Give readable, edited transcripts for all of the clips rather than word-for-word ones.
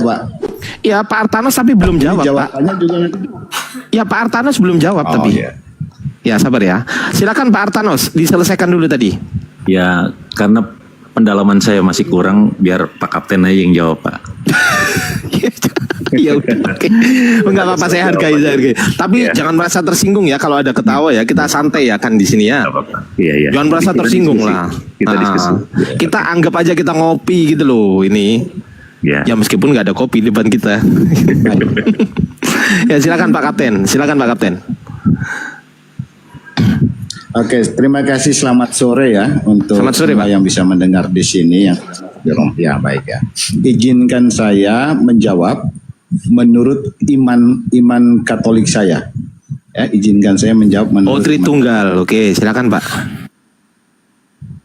Pak? Ya Pak Artanos tapi belum jawab, Pak. Jawabannya juga nanti. Ya Pak Artanos belum jawab tapi. Iya. Ya sabar ya. Silakan Pak Artanos diselesaikan dulu tadi. Ya, karena pendalaman saya masih kurang, biar Pak Kapten aja yang jawab, Pak. Ya udah, oke. Enggak apa-apa, saya hargai. Tapi jangan merasa tersinggung ya kalau ada ketawa ya. Kita santai ya kan di sini ya. Iya. Jangan merasa tersinggung lah. Kita diskusi. Kita anggap aja kita ngopi gitu loh ini. Ya. Ya meskipun nggak ada kopi di depan kita. Ya silakan Pak Kapten. Silakan Pak Kapten. Oke, terima kasih. Selamat sore ya untuk Selamat sore, semua Pak. yang bisa mendengar di sini. Ya baik ya. Izinkan saya menjawab menurut iman Katolik saya. Ya, izinkan saya menjawab menurut Tritunggal. Oke, silakan Pak.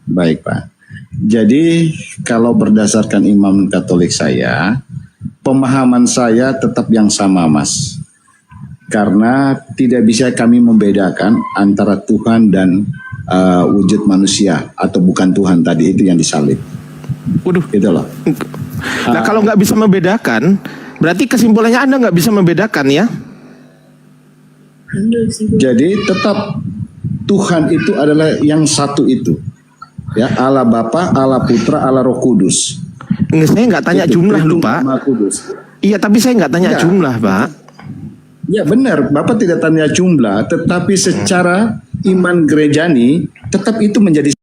Baik Pak. Jadi kalau berdasarkan iman Katolik saya, pemahaman saya tetap yang sama Mas. Karena tidak bisa kami membedakan antara Tuhan dan wujud manusia atau bukan Tuhan tadi itu yang disalib. Waduh. Gitu loh. Nah kalau nggak bisa membedakan, berarti kesimpulannya Anda nggak bisa membedakan ya? Jadi tetap Tuhan itu adalah yang satu itu. Ya, Allah Bapa, Allah Putra, Allah Roh Kudus. Enggak, saya nggak tanya Itu, jumlah Tritunggal loh Pak. Maha Kudus. Iya tapi saya nggak tanya Enggak. jumlah Pak. Ya benar, Bapak tidak tanya jumlah, tetapi secara iman gerejani tetap itu menjadi.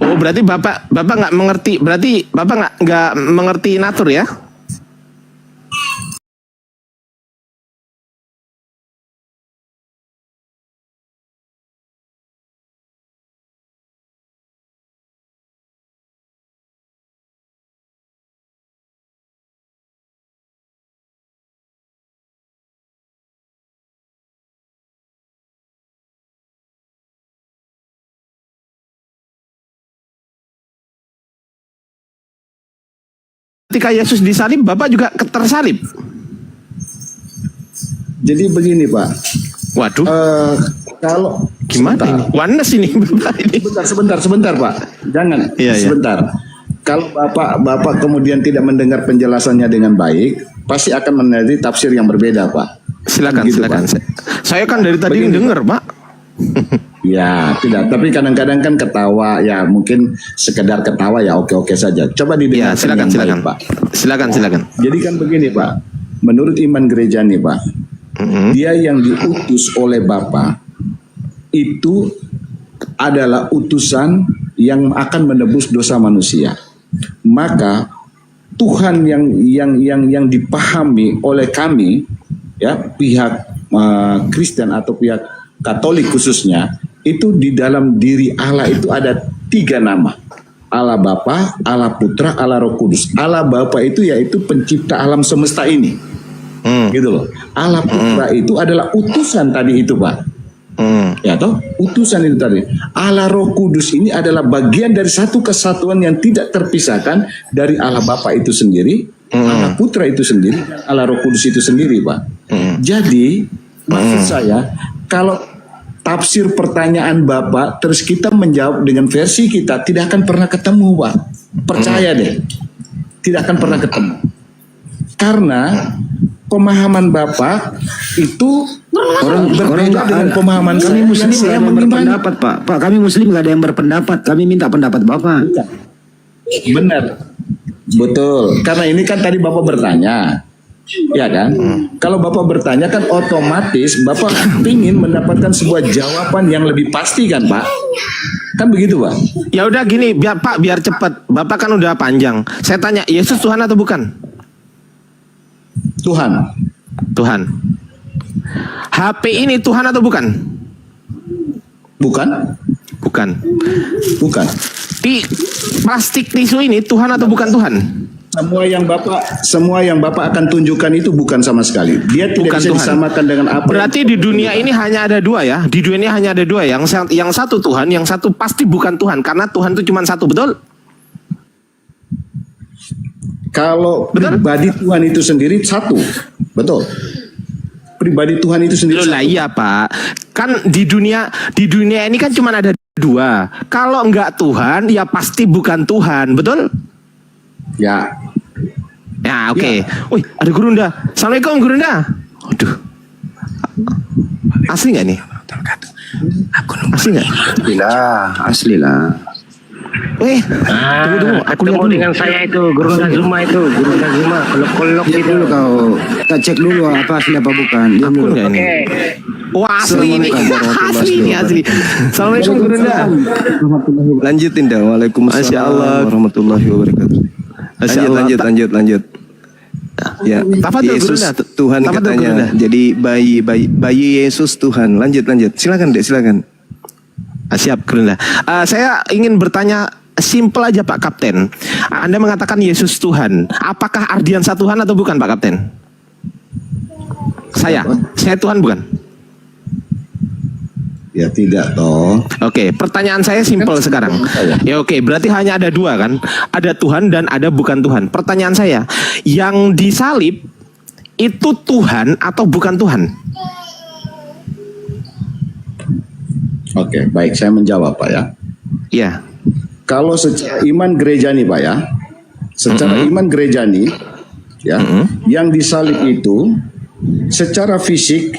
Oh berarti bapak nggak mengerti, berarti bapak nggak mengerti natur ya? Ketika Yesus disalib, bapak juga tersalib. Jadi begini Pak. Waduh, Kalau gimana sebentar. ini? Oneness ini bapak ini. Sebentar Pak. Jangan. Iya, iya. Sebentar. Kalau Bapak kemudian tidak mendengar penjelasannya dengan baik, pasti akan menjadi tafsir yang berbeda Pak. Silakan, Gitu, silakan. Pak. Saya kan dari tadi Begini, denger Pak. Ya, tidak. Tapi kadang-kadang kan ketawa, ya mungkin sekedar ketawa ya oke-oke saja. Coba Ya didengarkan silakan, yang silakan. baik, Pak. Silakan. Jadi kan begini Pak, menurut iman gereja nih Pak, dia yang diutus oleh Bapa itu adalah utusan yang akan menebus dosa manusia. Maka Tuhan yang dipahami oleh kami, ya pihak Kristen atau pihak Katolik khususnya, itu di dalam diri Allah itu ada 3 nama. Allah Bapa, Allah Putra, Allah Roh Kudus. Allah Bapa itu yaitu pencipta alam semesta ini. Gitu loh. Allah Putra itu adalah utusan tadi itu Pak. Ya toh, utusan itu tadi. Allah Roh Kudus ini adalah bagian dari satu kesatuan yang tidak terpisahkan dari Allah Bapa itu sendiri, Allah Putra itu sendiri, dan Allah Roh Kudus itu sendiri Pak. Jadi maksud saya, kalau tafsir pertanyaan Bapak terus kita menjawab dengan versi kita, tidak akan pernah ketemu Pak. Percaya deh, tidak akan pernah ketemu. Karena pemahaman Bapak itu berbeda dengan pemahaman kami saya. Muslim Saya nggak ada yang mengimani. berpendapat Pak. Kami Muslim nggak ada yang berpendapat. Kami minta pendapat Bapak. Benar, betul. Karena ini kan tadi Bapak bertanya, Ya kan? Kalau Bapak bertanya kan otomatis Bapak ingin mendapatkan sebuah jawaban yang lebih pasti kan, Pak? Kan begitu, Pak? Ya udah gini, biar cepat. Bapak kan udah panjang. Saya tanya, Yesus Tuhan atau bukan? Tuhan. Tuhan. HP ini Tuhan atau bukan? Bukan? Bukan. Bukan. Plastik tisu ini Tuhan atau bukan Tuhan? Semua yang Bapak akan tunjukkan itu bukan sama sekali. Dia tidak Bukan bisa Tuhan. disamakan dengan apa. Berarti di dunia ini hanya ada dua ya. Di dunia ini hanya ada dua. Yang satu Tuhan, yang satu pasti bukan Tuhan. Karena Tuhan itu cuma satu, betul? Kalau pribadi Tuhan itu sendiri satu, betul. Pribadi Tuhan itu sendiri. Loh lah iya Pak. Kan di dunia ini kan cuma ada dua. Kalau enggak Tuhan, ya pasti bukan Tuhan, betul? Ya. Ya oke. Wih ada Gurunda. Assalamualaikum Gurunda. Aduh. Asli nggak nih? Asli nggak? Asli lah. Tunggu. Aku lihat Ketemu dulu. dengan saya itu Gurunda Zuma kolok-kolok Lihat gitu. dulu kau, kita cek dulu apa asli apa bukan. Diam Akun dulu. nggak ini? Oke. Wah asli ini. Asli ini asli. Assalamualaikum Gurunda. Lanjutin dah. Waalaikumsalam Masya Allah. warahmatullahi wabarakatuh. Masya Allah. Lanjut. Ya, Apa tuh, Yesus Gurunda? Tuhan Apa tuh, katanya. Gurunda? Jadi bayi Yesus Tuhan. Lanjut. Silakan Dek, silakan. Siap Gurunda. Saya ingin bertanya simpel aja Pak Kapten. Anda mengatakan Yesus Tuhan. Apakah Ardiansa Tuhan atau bukan Pak Kapten? Saya Tuhan bukan? Ya tidak toh. Oke, pertanyaan saya simpel sekarang. Ya oke, berarti hanya ada dua kan? Ada Tuhan dan ada bukan Tuhan. Pertanyaan saya, yang disalib itu Tuhan atau bukan Tuhan? Oke, baik saya menjawab Pak ya. Ya. Kalau secara iman gereja nih Pak ya. Secara iman gereja nih ya, yang disalib itu secara fisik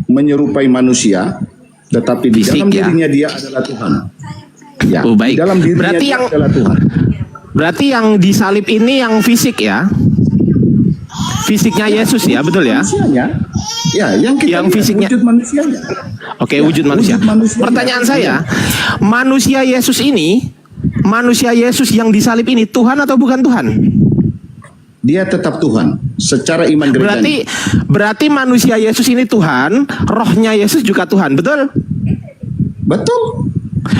menyerupai manusia, tetapi di Fisik, dalam ya. dirinya dia adalah Tuhan. Ya, Oh, baik. di dalam dirinya Berarti dia yang- adalah Tuhan. Berarti yang disalib ini yang fisik ya? Fisiknya Yesus ya, betul ya? Manusianya, ya, yang kita Yang lihat, fisiknya. wujud manusianya. Oke, Ya, wujud manusia. wujud manusianya. Pertanyaan saya, manusia Yesus yang disalib ini Tuhan atau bukan Tuhan? Dia tetap Tuhan secara iman gereja. Berarti manusia Yesus ini Tuhan, rohnya Yesus juga Tuhan, betul? Betul.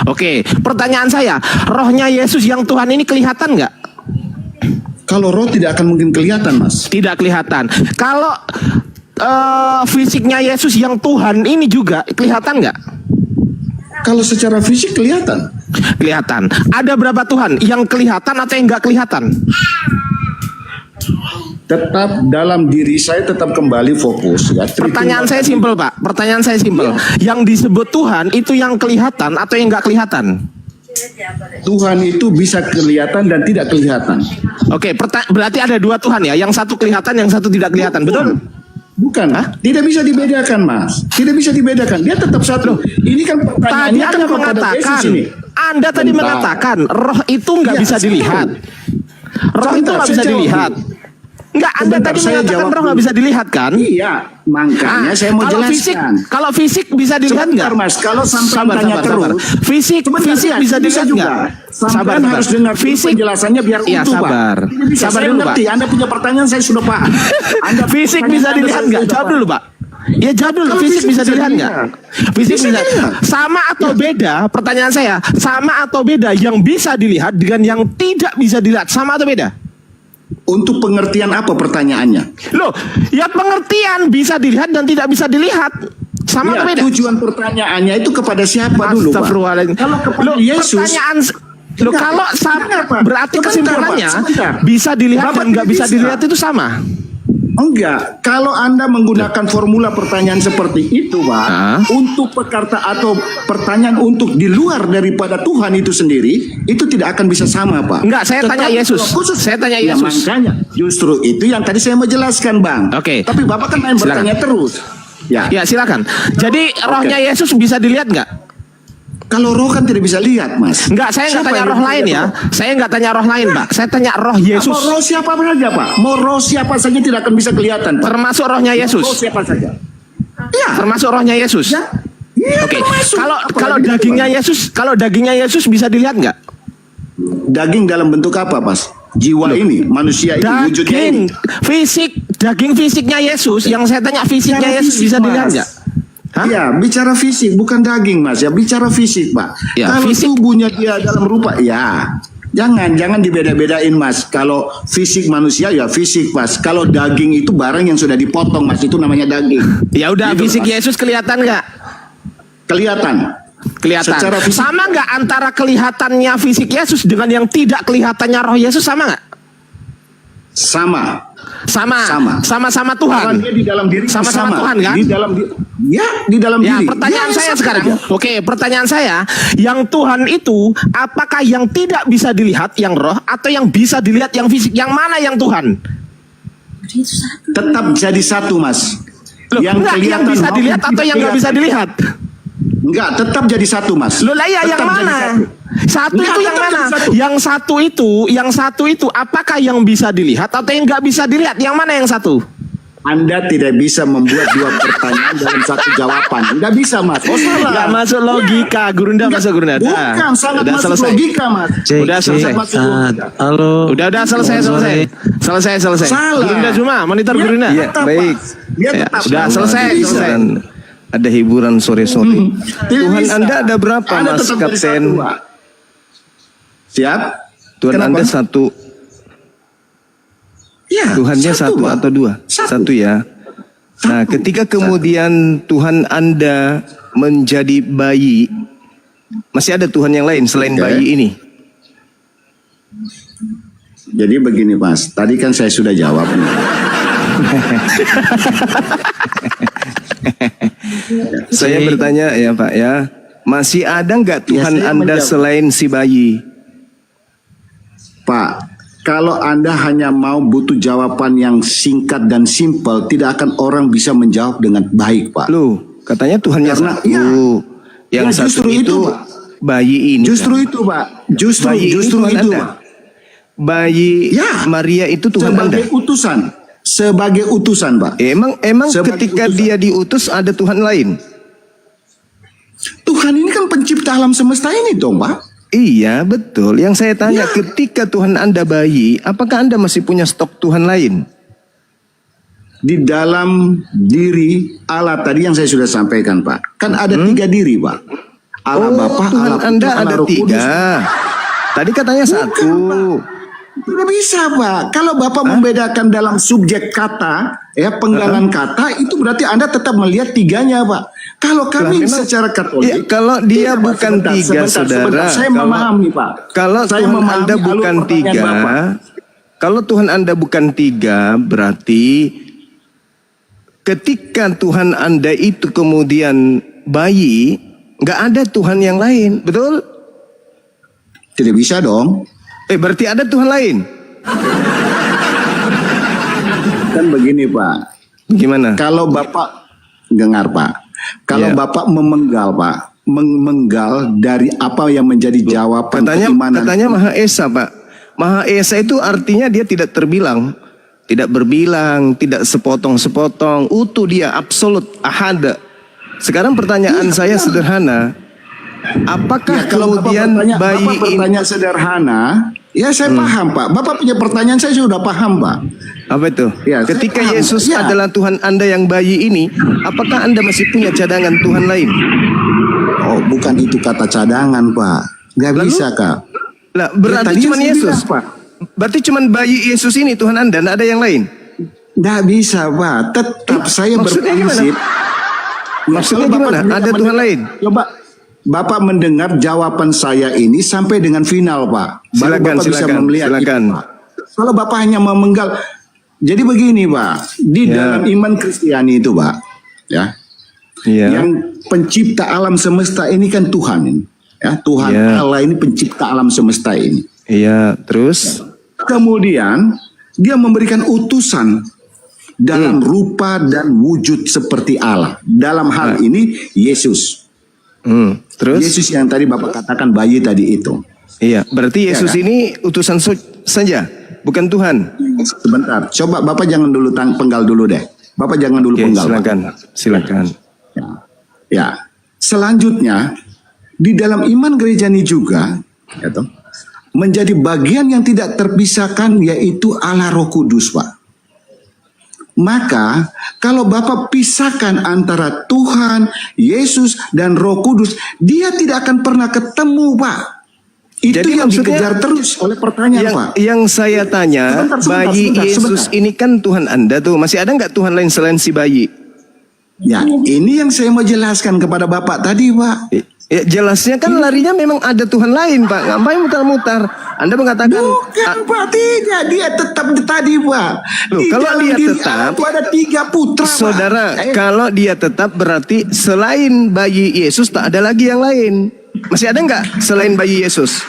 Oke, pertanyaan saya, rohnya Yesus yang Tuhan ini kelihatan nggak? Kalau roh tidak akan mungkin kelihatan, Mas. Tidak kelihatan. Kalau fisiknya Yesus yang Tuhan ini juga kelihatan nggak? Kalau secara fisik kelihatan. Kelihatan. Ada berapa Tuhan? Yang kelihatan atau yang nggak kelihatan? Tetap dalam diri saya tetap kembali fokus. Ya. Pertanyaan saya simpel Pak. Pertanyaan saya simpel. Yang disebut Tuhan itu yang kelihatan atau yang nggak kelihatan? Tuhan itu bisa kelihatan dan tidak kelihatan. Oke, berarti ada dua Tuhan ya. Yang satu kelihatan, yang satu tidak kelihatan, betul? Bukan, Hah? tidak bisa dibedakan, Mas. Tidak bisa dibedakan. Dia tetap satu. Ini kan Tadi pertanyaannya kan Anda kepada mengatakan, Yesus ini. Anda tadi Bentar. mengatakan roh itu nggak Ya, bisa saya dilihat. Roh itu Sebentar, nggak saya bisa jawab dilihat. dulu. Enggak, Anda Sebentar, tadi saya mengatakan jawab roh nggak dulu. bisa dilihat kan? Iya, makanya saya mau kalau jelaskan. kalau fisik bisa dilihat Sebentar, nggak? Mas, kalau sampai Sabar, tanya sabar, terus. sabar. Fisik Sebentar, fisik ya, bisa dilihat juga. nggak? Sabar, harus dengar dulu penjelasannya biar Iya, utuh, sabar. Pak. Tidak bisa, Sabar saya dulu, Pak. ngerti. Anda punya pertanyaan saya sudah paham. Anda Fisik pertanyaan bisa Anda dilihat saya nggak? sudah Jawab paham. dulu Pak. Ya jawab dulu. Kalau Fisik bisa dilihat nggak? Fisik Bisa bisa. dilihat. Sama atau beda? Pertanyaan saya, sama atau beda? Yang bisa dilihat dengan yang tidak bisa dilihat, sama atau beda? Untuk pengertian apa pertanyaannya? Loh, ya pengertian bisa dilihat dan tidak bisa dilihat. Sama atau Ya, beda? tujuan pertanyaannya itu kepada siapa dulu, Pak? Astagfirullahaladzim. Kalau kepada Loh, Yesus, pertanyaan Loh, Enggak, kalau kenapa? berarti Sebentar, kesimpulannya Pak, sebentar. bisa dilihat Bapak dan nggak tidak bisa bisa. dilihat itu sama. Enggak, kalau Anda menggunakan formula pertanyaan seperti itu, Pak, Hah? untuk perkata atau pertanyaan untuk di luar daripada Tuhan itu sendiri, itu tidak akan bisa sama, Pak. Enggak, saya tanya Yesus. kalau Saya tanya Ya, Yesus. makanya, justru itu yang tadi saya mau jelaskan, Bang. Oke. Tapi Bapak kan main Silakan. bertanya terus. Ya. Ya, silakan. Jadi rohnya Yesus bisa dilihat nggak? Kalau roh kan tidak bisa lihat, Mas. Enggak, saya enggak Siapa tanya yang roh lain lihat ya. roh? Saya enggak tanya roh lain, Pak. Saya tanya roh Yesus. Mau roh siapa saja, Pak. Mau roh siapa saja tidak akan bisa kelihatan, Pak. Termasuk rohnya Roh Yesus. siapa saja. Ya. Termasuk rohnya Yesus. Ya. Iya, Oke. termasuk. Kalau Apalagi dagingnya Tuhan. Yesus, kalau dagingnya Yesus bisa dilihat enggak? Daging dalam bentuk apa, Mas? Jiwa ini, manusia ini, wujudnya ini. Daging fisiknya Yesus. Yang saya tanya fisiknya Bicara Yesus fisik, bisa dilihat Mas. enggak? Hah? Ya, bicara fisik, bukan daging, Mas. Ya, bicara fisik, Pak. Ya, Kalau fisik. tubuhnya dia dalam rupa, ya. Jangan dibeda-bedain, Mas. Kalau fisik manusia, ya fisik, Mas. Kalau daging itu barang yang sudah dipotong, Mas. Itu namanya daging. Ya udah, Gitu, fisik Mas. Yesus kelihatan enggak? Kelihatan. Kelihatan. Secara fisik. Sama nggak antara kelihatannya fisik Yesus dengan yang tidak kelihatannya roh Yesus, sama nggak? Sama. Sama-sama Karena Tuhan. dia di dalam diri Sama-sama Tuhan, kan? Di dalam di dalam Ya, diri. pertanyaan Ya, saya sama sekarang. aja. Oke, pertanyaan saya, yang Tuhan itu apakah yang tidak bisa dilihat yang roh atau yang bisa dilihat yang fisik? Yang mana yang Tuhan? Tetap jadi satu, Mas. Loh, enggak, yang bisa maupun dilihat atau tidak yang nggak bisa kelihatan. dilihat? Enggak, tetap jadi satu, Mas. Loh lah ya, yang Tetap jadi mana? satu. Satu Enggak, itu yang tetap mana? jadi satu. Yang satu itu apakah yang bisa dilihat atau yang nggak bisa dilihat? Yang mana yang satu? Anda tidak bisa membuat dua pertanyaan dalam satu jawaban. Enggak bisa, Mas. Oh, salah. Nggak masuk logika, Gurunda Enggak, masuk Gurunda. Dah. Bukan, sangat Udah masuk selesai. logika, Mas. Udah selesai. Masuk logika. Halo. Udah selesai. Salah. Gurunda cuma monitor Dia Gurunda. Iya, tetap, baik. Mas. Dia Ya, tetap. sudah Mas. selesai. Tidak bisa. Dan ada hiburan sore-sore. Tidak Tuhan bisa. Anda ada berapa, Anda Mas tetap jadi Kapten? satu, Pak. Siap? Tuhan Kenapa? Anda satu. Ya, Tuhannya satu Pak. atau dua? Satu. Ya. Nah, ketika kemudian Tuhan Anda menjadi bayi, masih ada Tuhan yang lain selain Oke. bayi ini? Jadi begini, Mas. Tadi kan saya sudah jawab nih. Saya bertanya ya Pak ya, masih ada nggak Tuhan saya Anda menjawab. selain si bayi? Pak, kalau Anda hanya mau butuh jawaban yang singkat dan simpel, tidak akan orang bisa menjawab dengan baik, Pak. Loh, katanya Tuhannya Karena- satu. iya. Yang Ya, satu justru itu, itu, Pak. bayi ini. Justru kan? itu, Pak. Justru Bayi ini Tuhan itu, Anda. Pak. Bayi Ya. Maria itu Tuhan Anda. Sebagai utusan. Sebagai utusan, Pak. Emang Sebagai ketika utusan. dia diutus ada Tuhan lain? Tuhan ini kan pencipta alam semesta ini dong, Pak. Iya betul. Yang saya tanya, Ya. ketika Tuhan Anda bayi, apakah Anda masih punya stok Tuhan lain? Di dalam diri Allah tadi yang saya sudah sampaikan, Pak. Kan ada 3 diri, Pak. Allah Bapa, Tuhan Allah Putra, Anda Allah ada Roh Kudus. 3. Tadi katanya satu. Tidak bisa, Pak. Kalau Bapak membedakan dalam subjek kata, ya penggalan kata, itu berarti Anda tetap melihat 3-nya, Pak. Kalau kami memang- secara Katolik, Ya, kalau dia tidak, Pak. bukan Sebentar, 3, saudara. Saya Kalau- memahami, Pak. Kalau Saya Tuhan memahami Anda alur bukan pertanyaan 3, Bapak. kalau Tuhan Anda bukan 3, berarti ketika Tuhan Anda itu kemudian bayi, nggak ada Tuhan yang lain, betul? Tidak bisa dong. Berarti ada Tuhan lain. Kan begini, Pak. Gimana? Kalau Bapak dengar, Pak. Kalau Ya. Bapak memenggal, Pak. Menggal dari apa yang menjadi jawaban keimanan. Katanya Maha Esa, Pak. Maha Esa itu artinya dia tidak terbilang, tidak berbilang, tidak sepotong-sepotong, utuh dia, absolut, ahad. Sekarang pertanyaan saya sederhana. Apakah Ya, kalau kemudian Bapak bayi ini bertanya sederhana, ya saya paham, Pak. Bapak punya pertanyaan, saya sudah paham, Pak. apa itu? Ya, saya Ketika paham. Yesus Ya. adalah Tuhan Anda yang bayi ini, apakah Anda masih punya cadangan Tuhan lain? Oh, bukan itu kata cadangan, Pak. Nggak Lalu? bisa, Kak. Lah, Ya, berarti tadi cuma saya Yesus. bilang, Pak. Berarti cuma bayi Yesus ini Tuhan Anda, tidak ada yang lain. Nggak bisa, Pak. Tetap saya maksudnya berprinsip. Maksudnya Kalau Bapak gimana? tidak Ada Tuhan mendengar- lain? Coba Bapak mendengar jawaban saya ini sampai dengan final, Pak. Baru Silakan, Bapak bisa silakan, melihat silakan. itu, Pak. Kalau Bapak hanya memenggal, jadi begini, Pak. Di Ya. dalam iman Kristiani itu, Pak, ya, Iya. yang pencipta alam semesta ini kan Tuhan ini, ya, Tuhan Ya. Allah ini pencipta alam semesta ini. Iya, terus Kemudian dia memberikan utusan dalam rupa dan wujud seperti Allah. Dalam hal ini Yesus. Terus? Yesus yang tadi Bapak katakan bayi tadi itu. Iya, berarti Yesus kan? ini utusan saja, bukan Tuhan. Sebentar, coba Bapak jangan dulu penggal dulu deh. Bapak jangan dulu Oke, penggal. Pak. silakan. Ya. Selanjutnya di dalam iman gerejani juga, ya toh, menjadi bagian yang tidak terpisahkan yaitu Allah Roh Kudus, Pak. Maka kalau Bapak pisahkan antara Tuhan, Yesus dan Roh Kudus, dia tidak akan pernah ketemu, Pak. Itu Jadi yang maksudnya dikejar terus oleh pertanyaan, Pak. Yang saya tanya, bayi Yesus ini kan Tuhan Anda tuh. Masih ada nggak Tuhan lain selain si bayi? Ya, ini yang saya mau jelaskan kepada Bapak tadi, Pak. Ya, jelasnya kan larinya memang ada Tuhan lain, Pak. Ngapain mutar-mutar? Anda mengatakan Bukan, Pak, tidak. Dia tetap tadi, Pak. Loh, Di kalau dalam dia diri tetap, Allah itu ada 3 putra, saudara, Pak. kalau dia tetap berarti selain bayi Yesus tak ada lagi yang lain. Masih ada nggak selain bayi Yesus?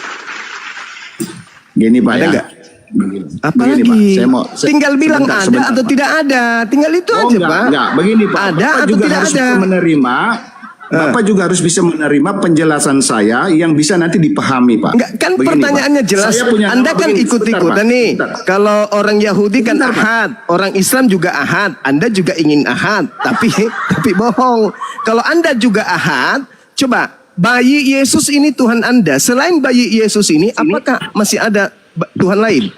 Gini, Pak, Ada ya. nggak? Begini. Apalagi? Begini, Pak. Tinggal bilang sebentar, ada sebentar, atau Pak. tidak ada. Tinggal itu aja, enggak, Pak. enggak. Begini, Pak. Ada Bapak atau juga tidak harus ada? bisa menerima. Bapak juga harus bisa menerima penjelasan saya yang bisa nanti dipahami, Pak. Enggak, kan Begini, pertanyaannya Pak. jelas. Saya punya Anda nama kan begini. ikut-ikutan Sebentar, Pak. nih. Sebentar. Kalau orang Yahudi kan Sebentar, Pak. ahad, orang Islam juga ahad. Anda juga ingin ahad, tapi bohong. Kalau Anda juga ahad, coba bayi Yesus ini Tuhan Anda. Selain bayi Yesus ini, apakah masih ada Tuhan lain?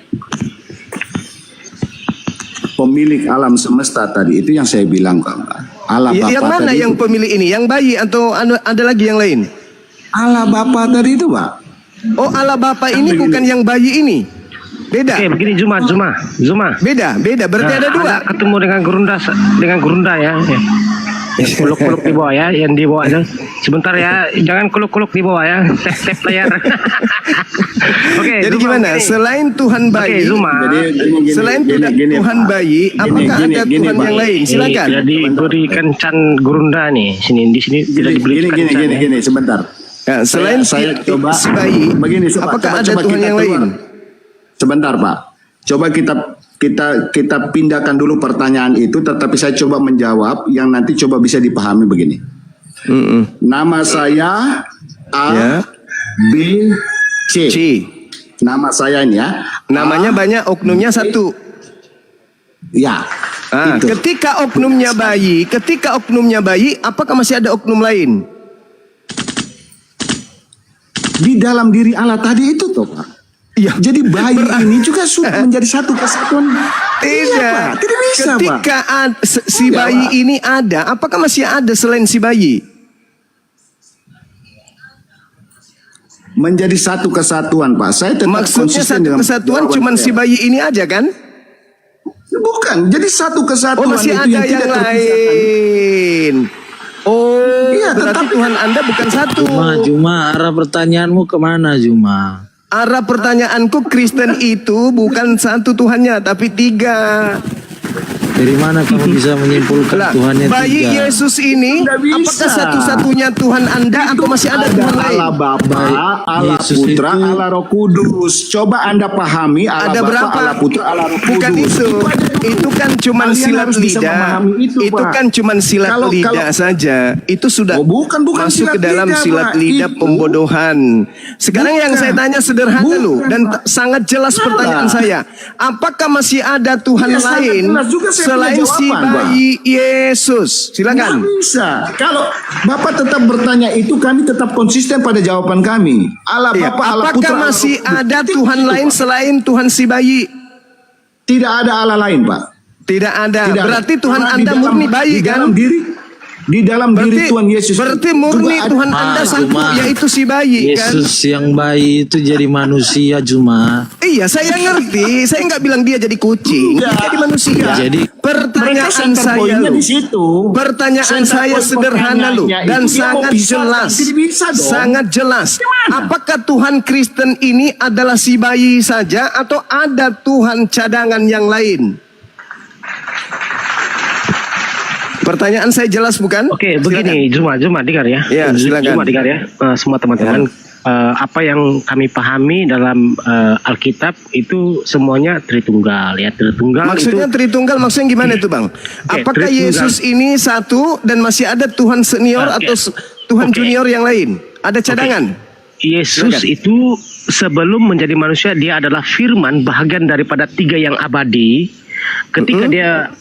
Pemilik alam semesta tadi itu yang saya bilang, Pak. Allah Bapa Yang mana tadi yang itu. pemilik ini? Yang bayi atau ada lagi yang lain? Allah Bapa tadi itu, Pak. Oh, Allah Bapa ini begini. bukan yang bayi ini. Beda. Oke, begini Zuma. Beda. Berarti ada dua. Anda ketemu dengan gurunda ya. Kuluk-kuluk di bawah ya, yang di bawah itu. Sebentar ya, jangan kuluk-kuluk di bawah ya. Tap layar. Oke. Jadi Zuma, gimana? begini. Selain Tuhan bayi, Oke, Zuma. selain Tuhan Pak. bayi, apakah ada gini, Tuhan Pak. yang lain? Silakan. Tidak diberikan can gurunda nih. Di sini tidak diberikan can. ya. Gini, sebentar. Ya, selain saya coba si bayi, begini, apakah ada coba Tuhan kita yang keluar. lain? Sebentar, Pak. Coba kita pindahkan dulu pertanyaan itu, tetapi saya coba menjawab yang nanti coba bisa dipahami begini. Nama saya A Ya. B C. C. Nama saya ini ya. Namanya banyak, oknumnya satu. Ya. Itu. Ketika oknumnya bayi, apakah masih ada oknum lain? Di dalam diri Allah tadi itu tuh, Pak. Iya. Jadi bayi ini juga sudah menjadi satu kesatuan. Tidak. Iya, Pak. Tidak bisa, Pak. Ketika si Tidak, bayi Pak. ini ada, apakah masih ada selain si bayi? Menjadi satu kesatuan, Pak. Saya tetap Maksudnya konsisten satu dengan kesatuan jawaban cuman saya. si bayi ini aja kan? Bukan, jadi satu kesatuan Oh, masih itu ada yang tidak terpisahkan. lain. Oh, Iya, berarti tetapi- Tuhan Anda bukan satu. Juma, arah pertanyaanmu kemana Juma? Arah pertanyaanku, Kristen itu bukan satu Tuhannya, tapi 3. Dari mana kamu bisa menyimpulkan Lah, Tuhannya bayi 3? Yesus ini, Tidak bisa. apakah satu-satunya Tuhan Anda atau masih ada Tuhan lain? Allah Bapa, Allah Yesus Putra, itu- Allah Roh Kudus. Coba Anda pahami Allah Ada Bapa, berapa? Allah Putra, Allah Roh Kudus. Bukan itu. Itu kan cuman Kalian silat harus bisa lidah. memahami itu, Pak. kan cuman silat Kalau- lidah saja. Itu sudah Oh, bukan masuk silat ke dalam lidah, silat Pak. lidah Itu- pembodohan. Sekarang yang Bukan. saya tanya sederhana Bukan, loh dan Pak. sangat jelas Salah. pertanyaan saya. Apakah masih ada Tuhan Iya, sangat lain jelas juga saya selain punya si jawaban, Pak. bayi Yesus? Silakan. Nggak bisa. Kalau Bapak tetap bertanya itu, kami tetap konsisten pada jawaban kami. Allah Iya. Bapa, Allah Apakah Putra, Allah masih Roh Kudus. ada Titik Tuhan itu, lain Pak. selain Tuhan si bayi? Tidak ada Allah lain, Pak. Tidak ada. Tidak ada. Berarti Tuhan Karena Anda di dalam- murni bayi di kan? dalam di dalam diri Tuhan Yesus. Berarti juga murni ada- Tuhan Anda satu, Juma. yaitu si bayi kan? Yesus yang bayi itu jadi manusia Juma. Iya, saya ngerti. Saya nggak bilang dia jadi kucing, dia Enggak. jadi manusia. Jadi pertanyaan Mereka center saya pointnya loh. di situ. Pertanyaan Center saya point sederhana loh pertanyaannya dan itu dia mau sangat pisahkan. jelas. Tidak bisa dong. Sangat jelas. Gimana? Apakah Tuhan Kristen ini adalah si bayi saja atau ada Tuhan cadangan yang lain? Pertanyaan saya jelas bukan? Oke, begini Zuma dengar ya. Ya, silakan. Zuma dengar ya. Semua teman-teman, apa yang kami pahami dalam Alkitab itu semuanya Tritunggal ya. Tritunggal Maksudnya itu Tritunggal maksudnya gimana itu Bang? Apakah Tritunggal. Yesus ini satu dan masih ada Tuhan senior Oke. atau Tuhan Oke. junior yang lain? Ada cadangan. Yesus Silakan. itu sebelum menjadi manusia dia adalah firman, bahagian daripada 3 yang abadi. Ketika dia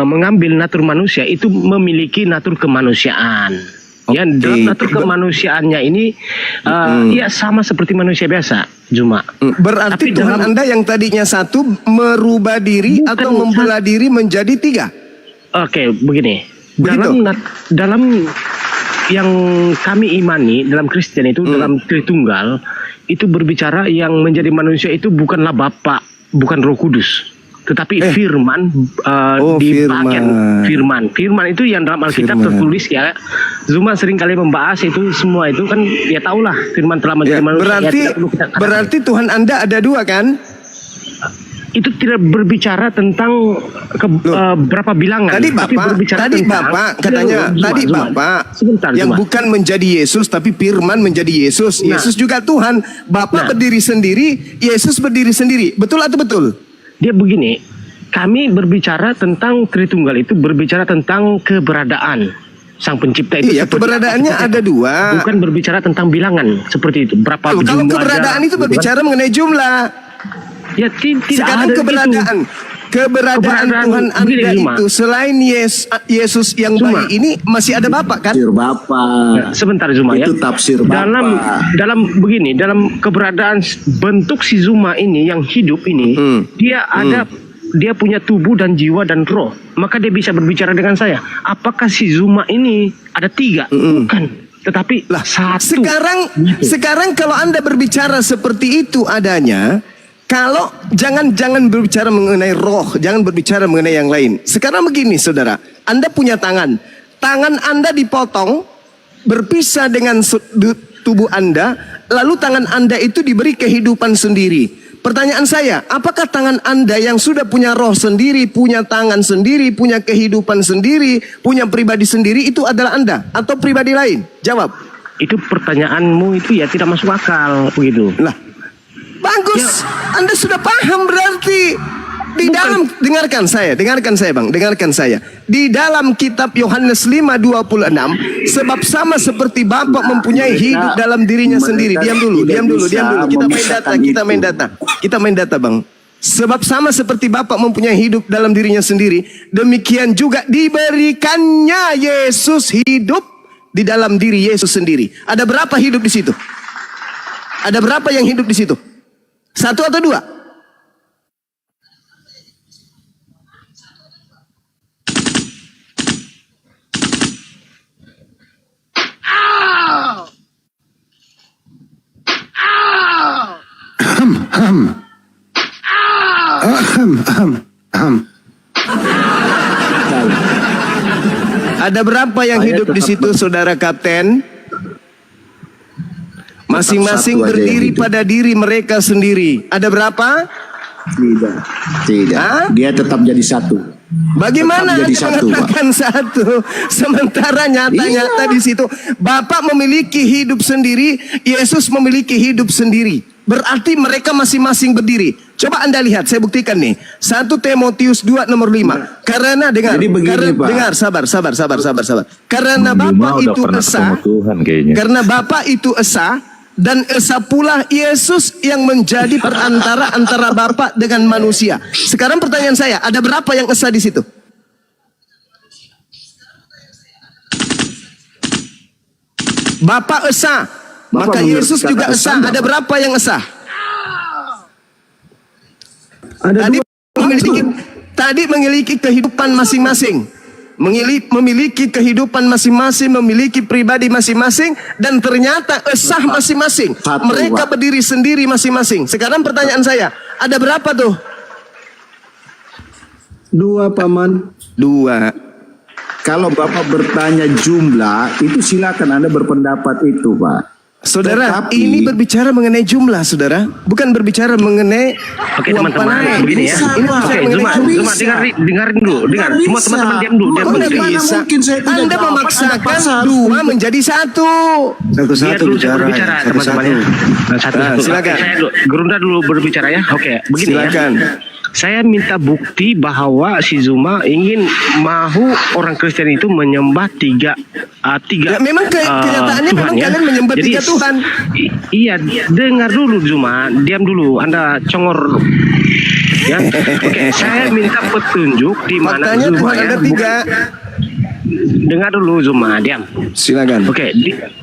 mengambil natur manusia itu memiliki natur kemanusiaan. Ya, dalam natur kemanusiaannya ini ya sama seperti manusia biasa, Juma. Berarti Tapi Tuhan dalam- Anda yang tadinya 1 merubah diri Bukan, atau membelah diri menjadi 3? Oke, begini. Begitu? Dalam yang kami imani dalam Kristen itu dalam Tritunggal itu berbicara yang menjadi manusia itu bukanlah Bapa, bukan Roh Kudus, tetapi firman di bagian firman itu yang dalam Alkitab tertulis ya. Zuma sering kali membahas itu semua itu kan ya tahulah firman telah menjadi manusia. Berarti ya, tidak perlu kita katakan. berarti Tuhan Anda ada 2 kan? Itu tidak berbicara tentang berapa bilangan. Tadi tapi Bapak, berbicara tadi tentang- Bapak katanya, Zuma, tadi Zuma. Bapak Sebentar, yang Zuma. bukan menjadi Yesus tapi firman menjadi Yesus. Nah. Yesus juga Tuhan. Bapak berdiri sendiri, Yesus berdiri sendiri. Betul atau betul? Dia begini, kami berbicara tentang Tritunggal itu berbicara tentang keberadaan Sang Pencipta itu. Iya, seperti keberadaannya apa, ada 2. bukan berbicara tentang bilangan seperti itu. Berapa Kalau jumlah keberadaan ada, itu gitu kan. berbicara mengenai jumlah. Ya tidak Sekarang ada keberadaan Keberadaan Tuhan begini, Anda Zuma. itu selain Yesus yang Zuma. bayi ini masih ada Bapak kan? Tafsir Bapak. Sebentar Zuma ya. Itu tafsir Bapak. Dalam keberadaan bentuk si Zuma ini yang hidup ini, dia punya tubuh dan jiwa dan roh. Maka dia bisa berbicara dengan saya. Apakah si Zuma ini ada 3? Bukan. Tetapi satu. Sekarang kalau Anda berbicara seperti itu adanya, kalau jangan berbicara mengenai roh, jangan berbicara mengenai yang lain. Sekarang begini, saudara, Anda punya tangan Anda dipotong, berpisah dengan tubuh Anda, lalu tangan Anda itu diberi kehidupan sendiri. Pertanyaan saya, apakah tangan Anda yang sudah punya roh sendiri, punya tangan sendiri, punya kehidupan sendiri, punya pribadi sendiri, itu adalah Anda atau pribadi lain? Jawab. Itu pertanyaanmu itu ya tidak masuk akal begitu. Lah, bagus. Anda sudah paham berarti. Di dalam dengarkan saya Bang, dengarkan saya. Di dalam kitab Yohanes 5:26, sebab sama seperti Bapa mempunyai hidup dalam dirinya sendiri. Diam dulu. Kita main data, Bang. Sebab sama seperti Bapa mempunyai hidup dalam dirinya sendiri, demikian juga diberikannya Yesus hidup di dalam diri Yesus sendiri. Ada berapa hidup di situ? Ada berapa yang hidup di situ? 1 atau 2? Ada berapa yang hidup di situ, saudara kapten? Masing-masing Satu aja yang berdiri hidup. pada diri mereka sendiri. Ada berapa? Tidak. Dia tetap jadi 1. Bagaimana Tetap jadi Anda satu, Pak. mengatakan 1 sementara nyata-nyata di situ Bapak memiliki hidup sendiri, Yesus memiliki hidup sendiri. Berarti mereka masing-masing berdiri. Coba Anda lihat, saya buktikan nih. 1 Timotius 2 nomor 5. Karena dengar, Jadi begini, Pak. dengar, sabar. Karena Bapak Udah itu pernah esa, ketemu Tuhan kayaknya. karena Bapak itu esa, dan esa pula Yesus yang menjadi perantara antara Bapa dengan manusia. Sekarang pertanyaan saya, ada berapa yang esa di situ? Bapa esa, maka mengerti Yesus kata juga esa esa. enggak, Ada Pak? berapa yang esa? Ada Tadi memiliki kehidupan masing-masing. Memiliki kehidupan masing-masing, memiliki pribadi masing-masing, dan ternyata esah masing-masing. Satu, Mereka Pak. berdiri sendiri masing-masing. Sekarang pertanyaan saya, ada berapa tuh? 2 paman. 2. Kalau Bapak bertanya jumlah, itu silakan Anda berpendapat itu, Pak. Saudara, Tetapi- ini berbicara mengenai jumlah, saudara. Bukan berbicara mengenai Oke uang teman-teman, panai. begini ya. Ini bicara Oke, mengenai Zuma, jumlah. dengarin dulu, dengar. Nggak Semua bisa. teman-teman diam dulu, diam Oh, dulu. nggak Bagaimana bisa. mungkin saya tidak Anda jawab? memaksakan Ada pasal. 2 menjadi 1. Biar Satu-satu dulu saya bicara. berbicara Ya, teman-teman ya. satu-satu. Satu-satu. Silakan. Oke, saya dulu, Gerunda dulu berbicara ya. Oke, begini Silakan. ya. Saya minta bukti bahwa si Zuma ingin orang Kristen itu menyembah tiga Ya, memang kenyataannya Tuhan, memang ya. kalian menyembah Jadi, tiga Tuhan. Iya, dengar dulu Zuma, diam dulu, Anda congor. Ya, oke, saya minta petunjuk di mana Faktanya Zuma Tuhan ya. ada tiga. Dengar dulu Zuma, diam. Silakan. Oke,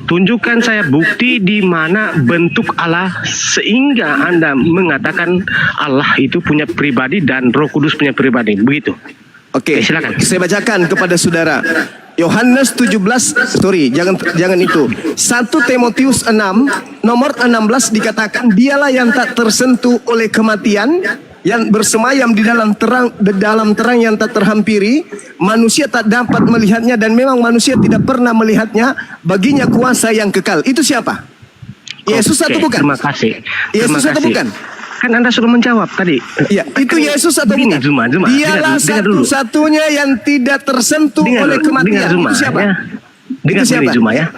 tunjukkan saya bukti di mana bentuk Allah sehingga Anda mengatakan Allah itu punya pribadi dan Roh Kudus punya pribadi. Begitu. Oke, silakan. saya bacakan kepada saudara. Yohanes 17, jangan itu. 1 Timotius 6, nomor 16 dikatakan, dialah yang tak tersentuh oleh kematian, yang bersemayam di dalam terang yang tak terhampiri, manusia tak dapat melihatnya dan memang manusia tidak pernah melihatnya, baginya kuasa yang kekal. Itu siapa? Yesus atau bukan? Terima kasih. Yesus atau bukan? Kan Anda sudah menjawab tadi. Ya, itu Yesus atau Begini, bukan? Zuma, Dialah dengar dulu. satu-satunya yang tidak tersentuh oleh kematian. Zuma, Itu siapa? ya. Dengar Itu siapa? Zuma ya.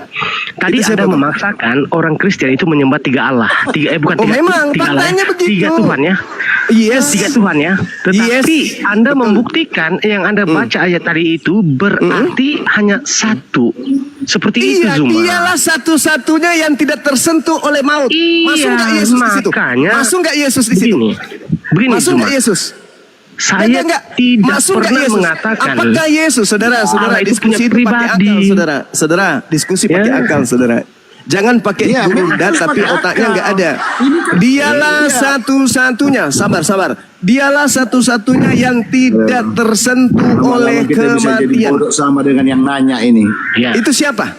Tadi Itu siapa, Anda Bang? memaksakan orang Kristen itu menyembah tiga Allah. Bukan Oh, tiga, memang, tiga Allah, faktanya ya. begitu. Tiga Tuhan ya. Yes. Tiga Tuhan ya. Tetapi Yes. Anda membuktikan yang Anda baca ayat tadi itu berarti hanya satu. Seperti itu Iya, Zuma. dialah satu-satunya yang tidak tersentuh oleh maut. Iya, Masuk nggak Yesus di situ? makanya Masuk nggak Yesus di situ? Begini Masuk Zuma. nggak Yesus? Saya Enggak. tidak Masuk nggak pernah Yesus? mengatakan Apakah Yesus, saudara Allah itu diskusi punya itu pakai pribadi. akal, saudara diskusi pakai Ya. akal, saudara. Jangan pakai Iya, gerunda memang tapi pakai otaknya akal. nggak ada. Dialah satu-satunya, sabar. Dialah satu-satunya yang tidak tersentuh oleh Lama-lama kita bisa jadi kematian. bodoh sama dengan yang nanya ini. ya. Itu siapa?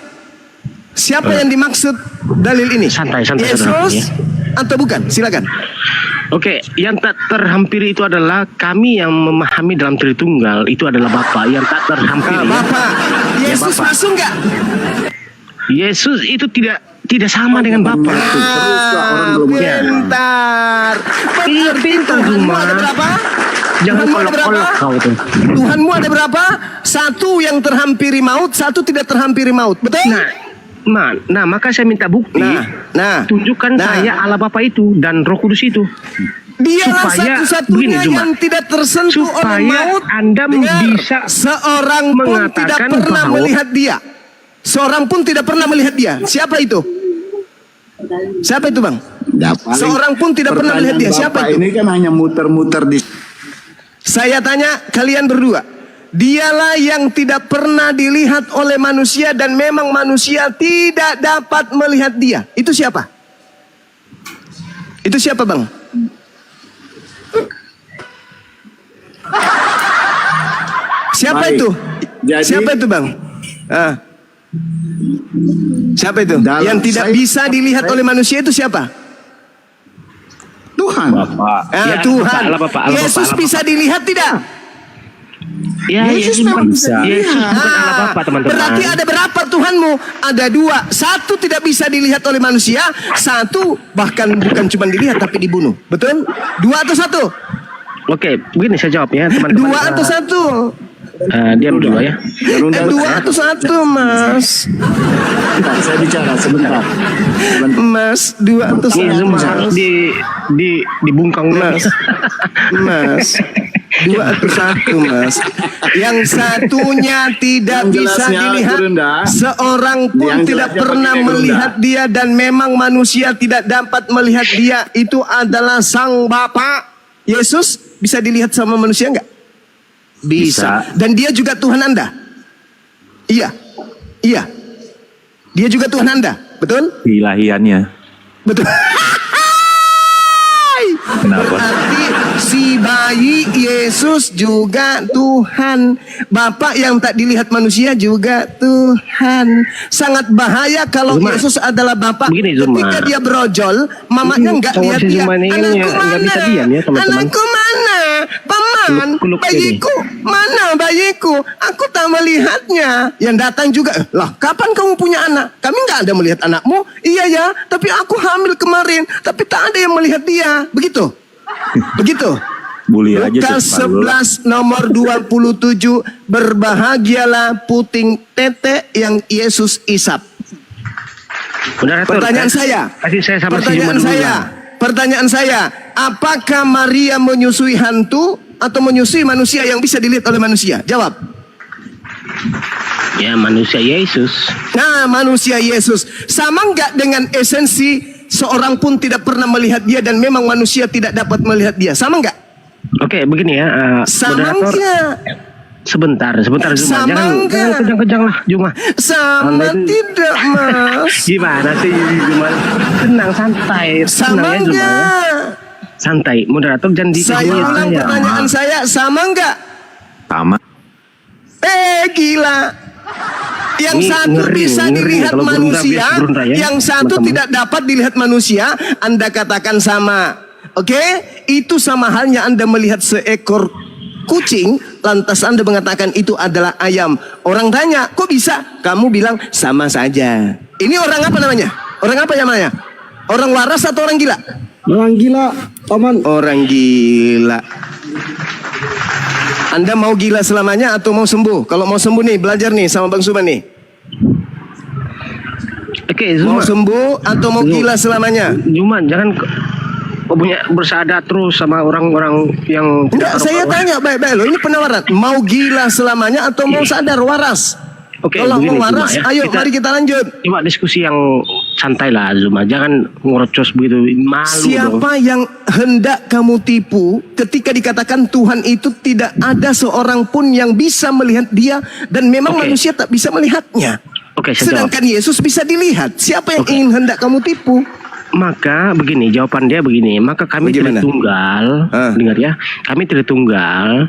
Siapa yang dimaksud dalil ini? Santai, saudara, Yesus atau bukan? Silakan. Oke, yang tak terhampiri itu adalah kami yang memahami dalam Tritunggal itu adalah Bapa. Yang tak terhampiri. Bapak, Yesus Bapak. masuk nggak? Yesus itu tidak sama dengan Bapa. orang belum Bentar. Iya, pintar, Tuhanmu Zuma. ada berapa? Jangan Tuhanmu ada berapa? kolok-kolok kau tuh. Tuhanmu ada berapa? Satu yang terhampiri maut, satu tidak terhampiri maut. Betul? Nah, maka saya minta bukti. Nah. Tunjukkan Nah. saya Allah Bapa itu dan Roh Kudus itu. Dialah Supaya- satu-satunya begini, Zuma. yang tidak tersentuh oleh Supaya maut. Anda Dengar, bisa seorang pun tidak mengatakan pernah bahwa- melihat dia. Seorang pun tidak pernah melihat dia. Siapa itu? Siapa itu, Bang? Seorang pun tidak pernah melihat dia. Siapa Bapak itu? ini kan hanya muter-muter di Saya tanya kalian berdua. Dialah yang tidak pernah dilihat oleh manusia dan memang manusia tidak dapat melihat dia. Itu siapa? Itu siapa, Bang? Siapa Baik. itu? Jadi- Siapa itu, Bang? Siapa itu? Dalam Yang tidak saya- bisa dilihat oleh manusia itu siapa? Tuhan. Ya, Tuhan. Allah Bapa, Allah Yesus Bapa. bisa dilihat tidak? Ya, Yesus memang bisa. Yesus bukan Allah Bapa, teman-teman. Berarti ada berapa Tuhanmu? Ada dua. Satu tidak bisa dilihat oleh manusia. Satu bahkan bukan cuma dilihat tapi dibunuh. Betul? Dua atau satu? Oke, begini saya jawab ya, teman-teman. Dua atau satu? Diam dulu ya. Dua atau satu, Mas? Sebentar, saya bicara sebentar. Mas, dua atau Ini satu? semua Mas? dibungkang Mas. Mas. Dua atau satu, Mas? Yang satunya tidak Yang bisa jelasnya, dilihat. Gurunda. Seorang pun Yang tidak jelasnya pernah pakai Gurunda. melihat dia dan memang manusia tidak dapat melihat dia. Itu adalah Sang Bapa. Yesus bisa dilihat sama manusia enggak? Bisa. Dan dia juga Tuhan Anda. Iya. Iya. Dia juga Tuhan Anda. Betul? Ilahiannya. Betul. Kenapa? Berarti si bayi Yesus juga Tuhan. Bapak yang tak dilihat manusia juga Tuhan. Sangat bahaya kalau Zuma. Yesus adalah Bapak. Begini, Zuma. Ketika dia brojol, mamanya nggak Sama lihat si dia. Zuma ini Anakku nggak bisa mana? diam ya, teman-teman. Anakku mana? Paman, Kuluk-kuluk bayiku mana bayiku? Aku tak melihatnya. Yang datang juga, lah kapan kamu punya anak? Kami nggak ada melihat anakmu. Iya ya, tapi aku hamil kemarin. Tapi tak ada yang melihat dia. Begitu. Begitu. Bully aja Lukas separuh. 11 nomor 27. Berbahagialah puting tete yang Yesus isap. Moderator, Pertanyaan saya. kasih saya sama si Pertanyaan Zuma dulu saya. ya. pertanyaan saya, apakah Maria menyusui hantu atau menyusui manusia yang bisa dilihat oleh manusia? Jawab. Ya, manusia Yesus. Nah, manusia Yesus sama nggak dengan esensi seorang pun tidak pernah melihat dia dan memang manusia tidak dapat melihat dia? Sama nggak? Oke, begini ya, Sama moderator. nggak? Sebentar Zuma. Sama Jangan nggak? kejang-kejang lah, Zuma. Sama Anda itu- tidak, Mas? Gimana sih, Zuma? Tenang, santai. Sama Tenang ya, Zuma, ya. nggak? Santai, moderator jangan Saya ulang pertanyaan saya, sama nggak? Sama. Gila. Yang Ini satu ngeri, bisa ngeri dilihat kalau manusia, berundra ya, yang satu teman-teman. tidak dapat dilihat manusia, Anda katakan sama. Oke? Itu sama halnya Anda melihat seekor kucing, lantas Anda mengatakan itu adalah ayam. Orang tanya, kok bisa? Kamu bilang sama saja. Ini orang apa namanya? Orang apa namanya? Orang waras atau orang gila? Orang gila, paman. Orang gila. Anda mau gila selamanya atau mau sembuh? Kalau mau sembuh nih, belajar nih sama Bang Suman nih. Oke, Mau Zuma. sembuh atau mau gila selamanya? Zuma, jangan punya bersada terus sama orang-orang yang Enggak, saya tanya baik-baik loh. Ini penawaran. Mau gila selamanya atau mau sadar waras? Oke, Kalau begini, mau waras, Zuma, ya. ayo mari kita lanjut. Coba diskusi yang santai lah, Zuma. Jangan ngerocos begitu, malu dong. Siapa yang hendak kamu tipu ketika dikatakan Tuhan itu tidak ada seorang pun yang bisa melihat dia dan memang Oke. manusia tak bisa melihatnya. Oke, saya jawab. Sedangkan Yesus bisa dilihat. Siapa yang Oke. ingin hendak kamu tipu? Maka begini, jawaban dia begini. Maka kami Bagaimana? Tritunggal, dengar ya, kami Tritunggal.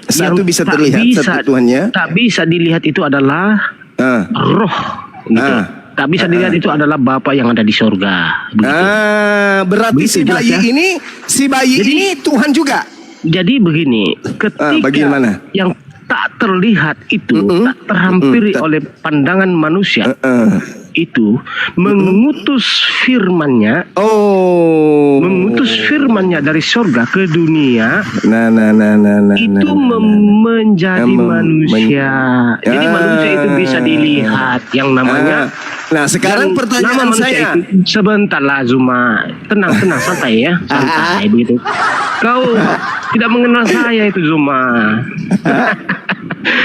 Satu yang bisa tak terlihat, satu Tuhannya. Tak bisa dilihat itu adalah Ah. roh. Gitu. Ah. Tak bisa dilihat itu adalah Bapa yang ada di sorga. Begitu. Berarti Begitu, si bayi jelas ya? si bayi Jadi- ini Tuhan juga. Jadi begini, ketika bagaimana? yang tak terlihat itu tak terhampiri oleh pandangan manusia itu mengutus firman-Nya, Oh. mengutus firman-Nya dari sorga ke dunia. Nah. Itu menjadi manusia. Jadi manusia itu bisa dilihat yang namanya. Nah, sekarang dan pertanyaan nama manusia saya. itu, sebentar lah Zuma, tenang santai ya, santai begitu. Kau tidak mengenal saya itu Zuma.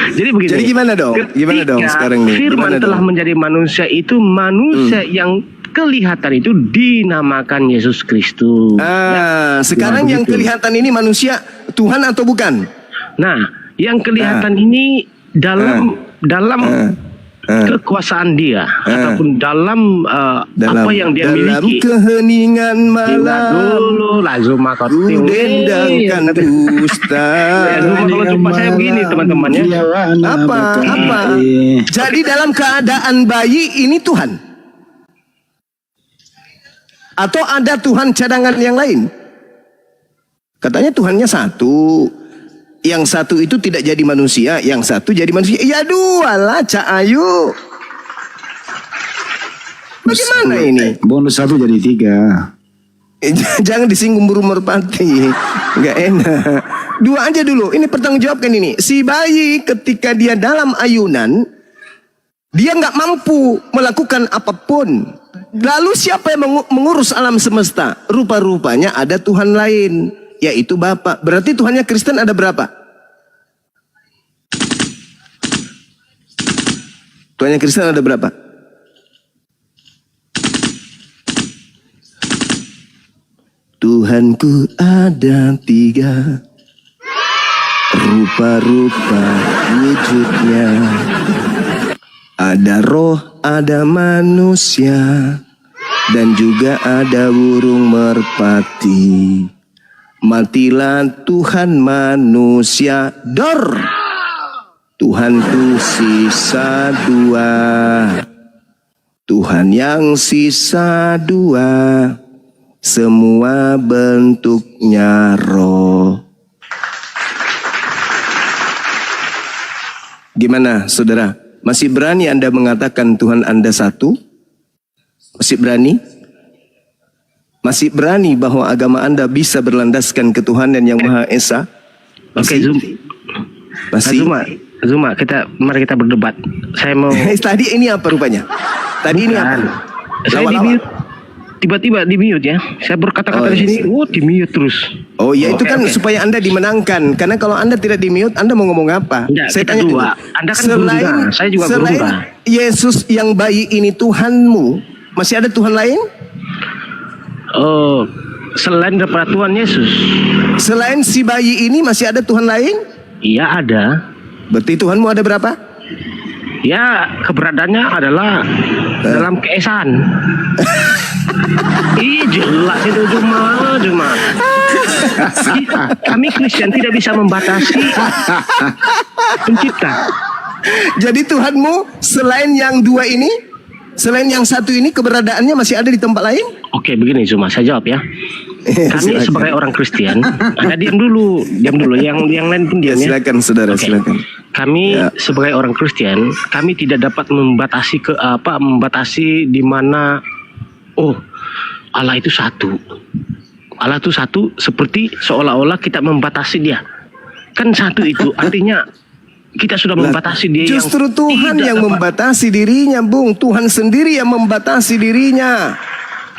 Jadi begini. Jadi gimana dong? Gimana dong ketika sekarang nih? Firman Gimana telah dong? menjadi manusia itu manusia yang kelihatan itu dinamakan Yesus Kristus. Sekarang yang kelihatan ini manusia Tuhan atau bukan? Nah, yang kelihatan ini dalam kekuasaan dia ataupun dalam apa yang dia dalam miliki. keheningan Bila malam dulu lah Zuma kau ku dendangkan dusta. Ya, Zuma kalau jumpa saya begini teman-teman ya. Apa? Jadi dalam keadaan bayi ini Tuhan? Atau ada Tuhan cadangan yang lain? Katanya Tuhannya satu. Yang satu itu tidak jadi manusia, yang satu jadi manusia. Ya dua lah, Cak Ayu. Bagaimana ini? Bonus 1 jadi 3. Jangan disinggung burung merpati. Enggak enak. Dua aja dulu. Ini pertanggungjawabkan ini. Si bayi ketika dia dalam ayunan, dia nggak mampu melakukan apapun. Lalu siapa yang mengurus alam semesta? Rupa-rupanya ada Tuhan lain, yaitu Bapa. Berarti Tuhannya Kristen ada berapa? Tuhannya Kristen ada berapa? Tuhanku ada 3, rupa-rupa wujudnya. Ada roh, ada manusia, dan juga ada burung merpati. Matilah Tuhan manusia, dor. Tuhan tuh sisa 2. Tuhan yang sisa 2. Semua bentuknya roh. Gimana saudara? Masih berani Anda mengatakan Tuhan Anda satu? Masih berani? Masih berani bahwa agama Anda bisa berlandaskan ketuhanan yang Maha Esa? Oke, Zuma. Masih? Zuma, mari kita berdebat. Saya mau Tadi ini apa rupanya? Tadi ini apa? Saya di Lawak-lawak. mute. tiba-tiba di mute ya. Saya berkata-kata di sini, di mute terus. Oh ya itu Oke, kan oke. supaya Anda dimenangkan. Karena kalau Anda tidak di mute, Anda mau ngomong apa? Enggak, Saya kita tanya dua. dulu. Anda kan gerunda, saya juga selain gerunda. Yesus yang bayi ini Tuhanmu, masih ada Tuhan lain? Oh, selain daripada Tuhan Yesus, Selain si bayi ini masih ada Tuhan lain? iya ada. Berarti Tuhanmu ada berapa? Ya, keberadaannya adalah dalam keesaan. Ih, jelas itu cuma. Kami Kristen tidak bisa membatasi pencipta. Jadi Tuhanmu selain yang dua ini, selain yang satu ini keberadaannya masih ada di tempat lain? Oke, begini Zuma, saya jawab ya. Kami Silakan. sebagai orang Kristen, Anda diam dulu. Yang lain pun diam ya. Silakan saudara, Oke. silakan. Kami Ya. sebagai orang Kristen, kami tidak dapat membatasi di mana Allah itu satu. Allah itu satu seperti seolah-olah kita membatasi dia. Kan satu itu artinya kita sudah membatasi dia Justru Tuhan tidak yang dapat. membatasi dirinya, Bung. Tuhan sendiri yang membatasi dirinya.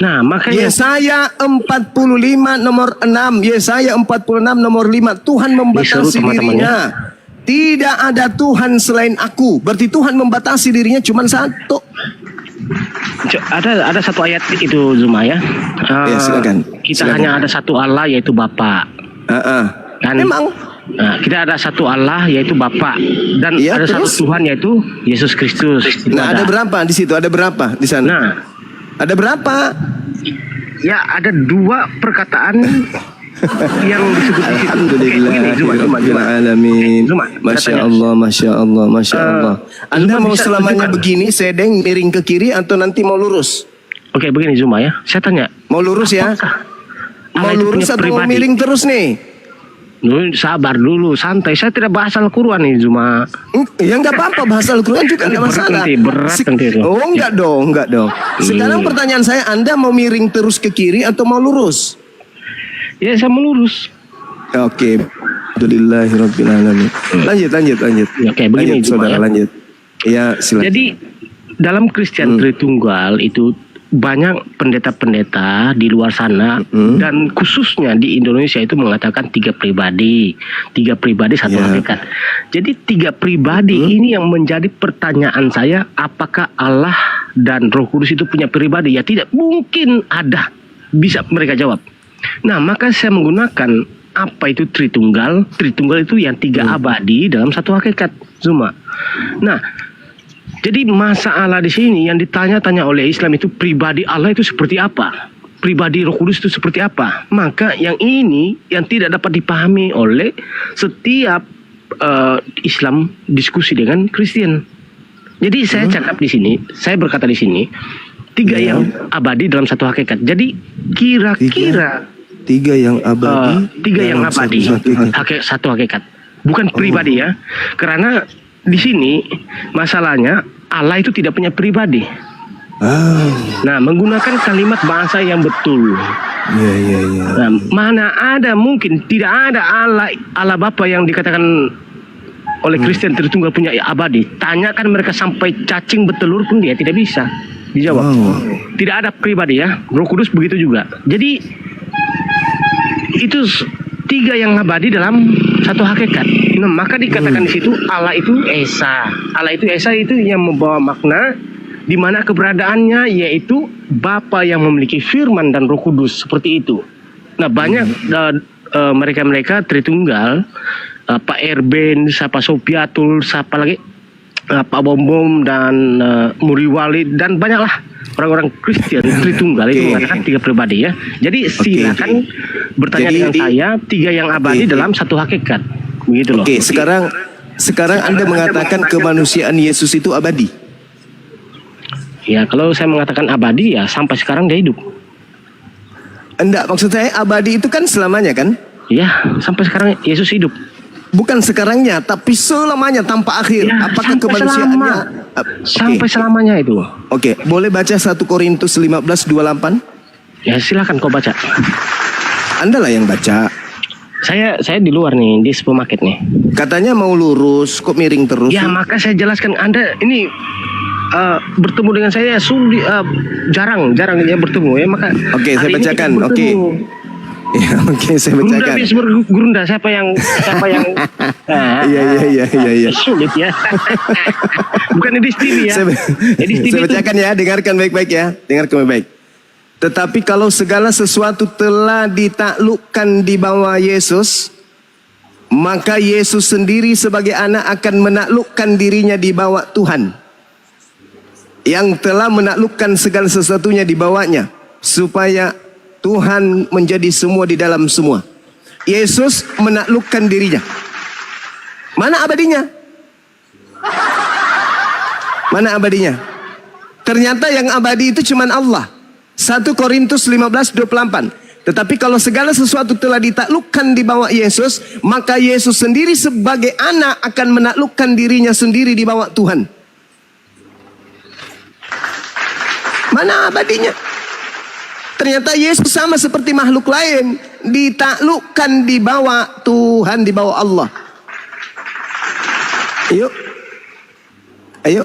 Nah, makanya Yesaya 45 nomor 6. Yesaya 46 nomor 5. Tuhan membatasi Disuruh teman-temannya. dirinya. Tidak ada Tuhan selain aku. Berarti Tuhan membatasi dirinya cuma satu. ada satu ayat itu Zuma ya. Ya, silakan. Kita Silakan. hanya ada satu Allah yaitu Bapa. Kan? Memang. Nah, kita ada satu Allah yaitu Bapa dan Iya, ada terus? satu Tuhan yaitu Yesus Kristus. Itu Nah, ada berapa di situ? Ada berapa di sana? Nah, Ada berapa? ya ada dua perkataan yang disebut di situ. Alhamdulillah. Oke, begini, Zuma. Alamin. Zuma, Masya saya tanya. Allah, Masya Allah, Masya Allah. Anda Zuma mau bisa selamanya tunjukkan? begini, sedeng miring ke kiri atau nanti mau lurus? Oke, begini Zuma ya. Saya tanya, Mau lurus ya? apakah Mau Allah itu lurus punya atau mau pribadi? miring terus nih? Sabar dulu, santai. Saya tidak bahas Al-Quran nih Zuma. Ya nggak apa-apa, bahasa Al-Quran juga Nanti nggak berat masalah. nanti, berat nanti itu. Oh enggak dong, enggak dong. Sekarang pertanyaan saya, Anda mau miring terus ke kiri atau mau lurus? Ya, saya melurus. Oke. Alhamdulillahirrahmanirrahim. Lanjut. Oke, begini, Lanjut, Zuma, saudara, ya. lanjut. Ya, silakan. Jadi dalam Kristen Tritunggal itu banyak pendeta-pendeta di luar sana dan khususnya di Indonesia itu mengatakan tiga pribadi satu Ya. hakikat. Jadi tiga pribadi ini yang menjadi pertanyaan saya, apakah Allah dan Roh Kudus itu punya pribadi? Ya tidak mungkin ada. Bisa mereka jawab. Nah, maka saya menggunakan apa itu Tritunggal? Tritunggal itu yang tiga abadi dalam satu hakikat, Zuma. Nah, jadi masalah di sini yang ditanya-tanya oleh Islam itu pribadi Allah itu seperti apa? Pribadi Roh Kudus itu seperti apa? Maka yang ini yang tidak dapat dipahami oleh setiap Islam diskusi dengan Kristen. Jadi saya cakap di sini, saya berkata di sini tiga yang abadi dalam satu hakikat. Jadi kira-kira Tiga yang abadi. tiga yang dalam abadi satu hakikat. satu hakikat, bukan pribadi ya, karena di sini masalahnya Allah itu tidak punya pribadi. Nah, menggunakan kalimat bahasa yang betul. Iya. Nah, mana ada mungkin tidak ada Allah Bapa yang dikatakan oleh Kristen Tritunggal punya abadi. Tanyakan mereka sampai cacing bertelur pun dia tidak bisa dijawab. Tidak ada pribadi ya. Roh Kudus begitu juga. Jadi itu tiga yang abadi dalam satu hakikat. Nah, maka dikatakan di situ Allah itu Esa. Allah itu Esa itu yang membawa makna di mana keberadaannya yaitu Bapa yang memiliki firman dan Roh Kudus seperti itu. Nah, banyak mereka-mereka Tritunggal, Pak Erben, siapa Sopiatul, siapa lagi Pak Bom dan Muri Walid dan banyaklah orang-orang Kristen Tritunggal itu mengatakan tiga pribadi ya. Jadi silakan bertanya Jadi dengan saya tiga yang abadi dalam satu hakikat. Begitu loh. Oke, sekarang Anda mengatakan kemanusiaan Yesus itu abadi. Ya, kalau saya mengatakan abadi ya sampai sekarang dia hidup. Enggak, maksud saya abadi itu kan selamanya kan? Ya, sampai sekarang Yesus hidup. Bukan sekarangnya, tapi selamanya tanpa akhir. Ya, Apakah sampai kemanusiaannya? selama. Sampai selamanya itu. Oke, boleh baca 1 Korintus 15:28? Ya, silakan kau baca. Anda lah yang baca. Saya di luar nih, di supermarket nih. Katanya mau lurus, kok miring terus? Ya, maka saya jelaskan Anda ini bertemu dengan saya sulit, jarang dia bertemu ya, maka Oke, saya hari ini kita bacakan. Oke. bertemu. Ya, oke, saya Gurunda bacakan. bis bergurunda, siapa yang Iya. sulit ya. Bukan edis TV ya. Edis TV Saya itu bacakan ya, dengarkan baik-baik ya. Dengarkan baik-baik. Tetapi kalau segala sesuatu telah ditaklukkan di bawah Yesus, maka Yesus sendiri sebagai anak akan menaklukkan dirinya di bawah Tuhan, yang telah menaklukkan segala sesuatunya di bawahnya, supaya Tuhan menjadi semua di dalam semua. Yesus menaklukkan dirinya. Mana abadinya? Mana abadinya? Ternyata yang abadi itu cuman Allah. 1 Korintus 15:28. Tetapi kalau segala sesuatu telah ditaklukkan di bawah Yesus, maka Yesus sendiri sebagai anak akan menaklukkan dirinya sendiri di bawah Tuhan. Mana abadinya? Ternyata Yesus sama seperti makhluk lain, ditaklukkan di bawah Tuhan, di bawah Allah. Ayo.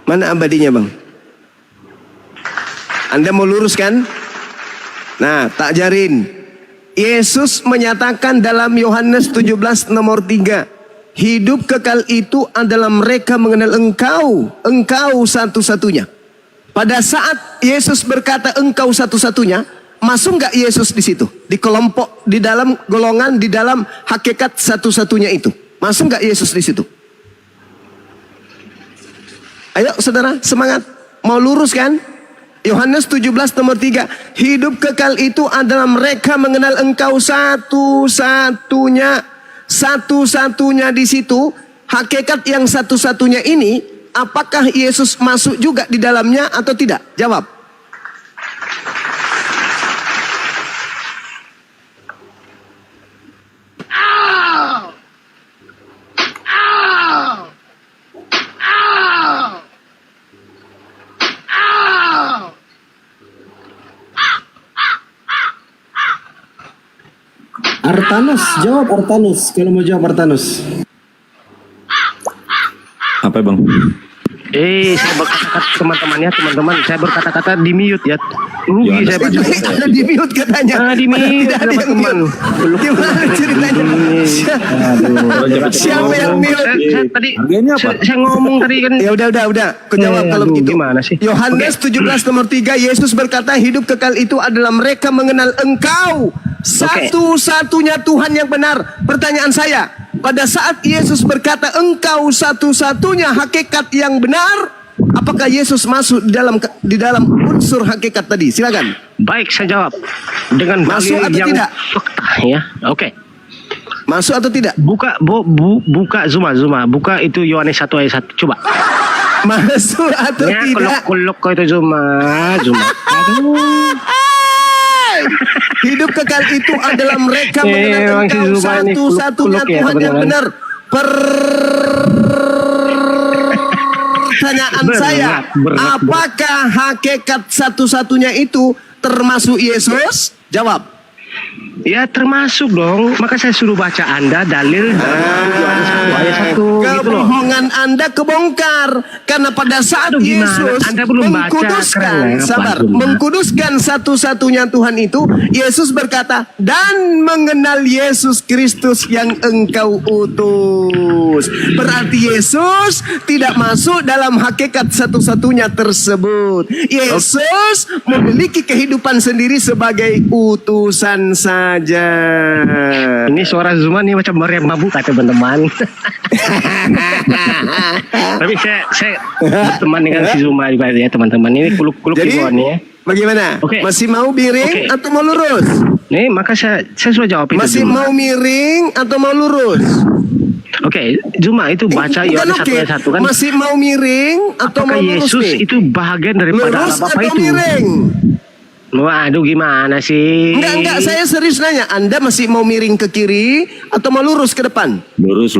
Mana abadinya, Bang? Anda mau luruskan? Nah, tak jarin. Yesus menyatakan dalam Yohanes 17 nomor 3, hidup kekal itu adalah mereka mengenal engkau satu-satunya. Pada saat Yesus berkata engkau satu-satunya, masuk nggak Yesus di situ? Di kelompok, di dalam golongan, di dalam hakikat satu-satunya itu. Masuk nggak Yesus di situ? Ayo saudara, semangat. Mau lurus kan? Yohanes 17 nomor 3. Hidup kekal itu adalah mereka mengenal engkau satu-satunya. Satu-satunya di situ, hakikat yang satu-satunya ini, apakah Yesus masuk juga di dalamnya atau tidak? Jawab. Artanus, jawab Artanus. Kalau mau jawab Artanus. Apa bang? saya berkata-kata teman-teman, saya berkata-kata di mute ya. Rugi Yohanes saya baca. Ada di mute katanya. Di mute Tidak ada yang teman-teman. mute. Gimana ceritanya? Siapa yang mute? Saya tadi Harganya apa? saya ngomong tadi kan. Ya udah. Kau jawab kalau Aduh, begitu. gimana sih? Yohanes 17 nomor 3, Yesus berkata hidup kekal itu adalah mereka mengenal engkau satu-satunya Tuhan yang benar. Pertanyaan saya, pada saat Yesus berkata engkau satu-satunya hakikat yang benar, apakah Yesus masuk di dalam unsur hakikat tadi? Silakan. Baik, saya jawab dengan Masuk dalil atau yang tidak? fakta ya. Oke. Masuk atau tidak? Buka Zuma, buka itu Yohanes 1 ayat 1. Coba. Masuk atau Ya, tidak? kolok itu Zuma. Aduh. Hidup kekal itu adalah mereka mengenal memang si engkau Zuma ini satu-satunya kuluk-kuluk ya, Tuhan yang kebenaran. benar. Pertanyaan saya, berat. apakah hakikat satu-satunya itu termasuk Yesus? Jawab. Ya termasuk dong. Maka saya suruh baca Anda dalil Yohanes 1 ayat 1 gitu loh. Kebohongan Anda kebongkar karena pada saat Aduh, gimana? Yesus Anda belum baca, mengkuduskan, keren, apa sabar, Zuma? mengkuduskan satu-satunya Tuhan itu, Yesus berkata, dan mengenal Yesus Kristus yang engkau utus. Berarti Yesus tidak masuk dalam hakikat satu-satunya tersebut. Yesus memiliki kehidupan sendiri sebagai utusan saja. Ini suara Zuma nih macam Maryam Mabuka teman-teman. Tapi saya berteman dengan si Zuma juga ya teman-teman. Ini kuluk-kuluk Jadi Iwan ya. bagaimana? Oke. Masih mau miring Oke. atau mau lurus? Nih maka saya sudah jawab itu. Masih Zuma. mau miring atau mau lurus? Oke, Zuma itu baca Bukan Yohanes 1 oke. ayat 1 kan. Masih mau miring atau Apakah mau lurus Yesus nih? itu bahagian daripada Lurus Allah Bapa atau itu? miring? Waduh gimana sih? Enggak, saya serius nanya. Anda masih mau miring ke kiri atau mau lurus ke depan? Lurus.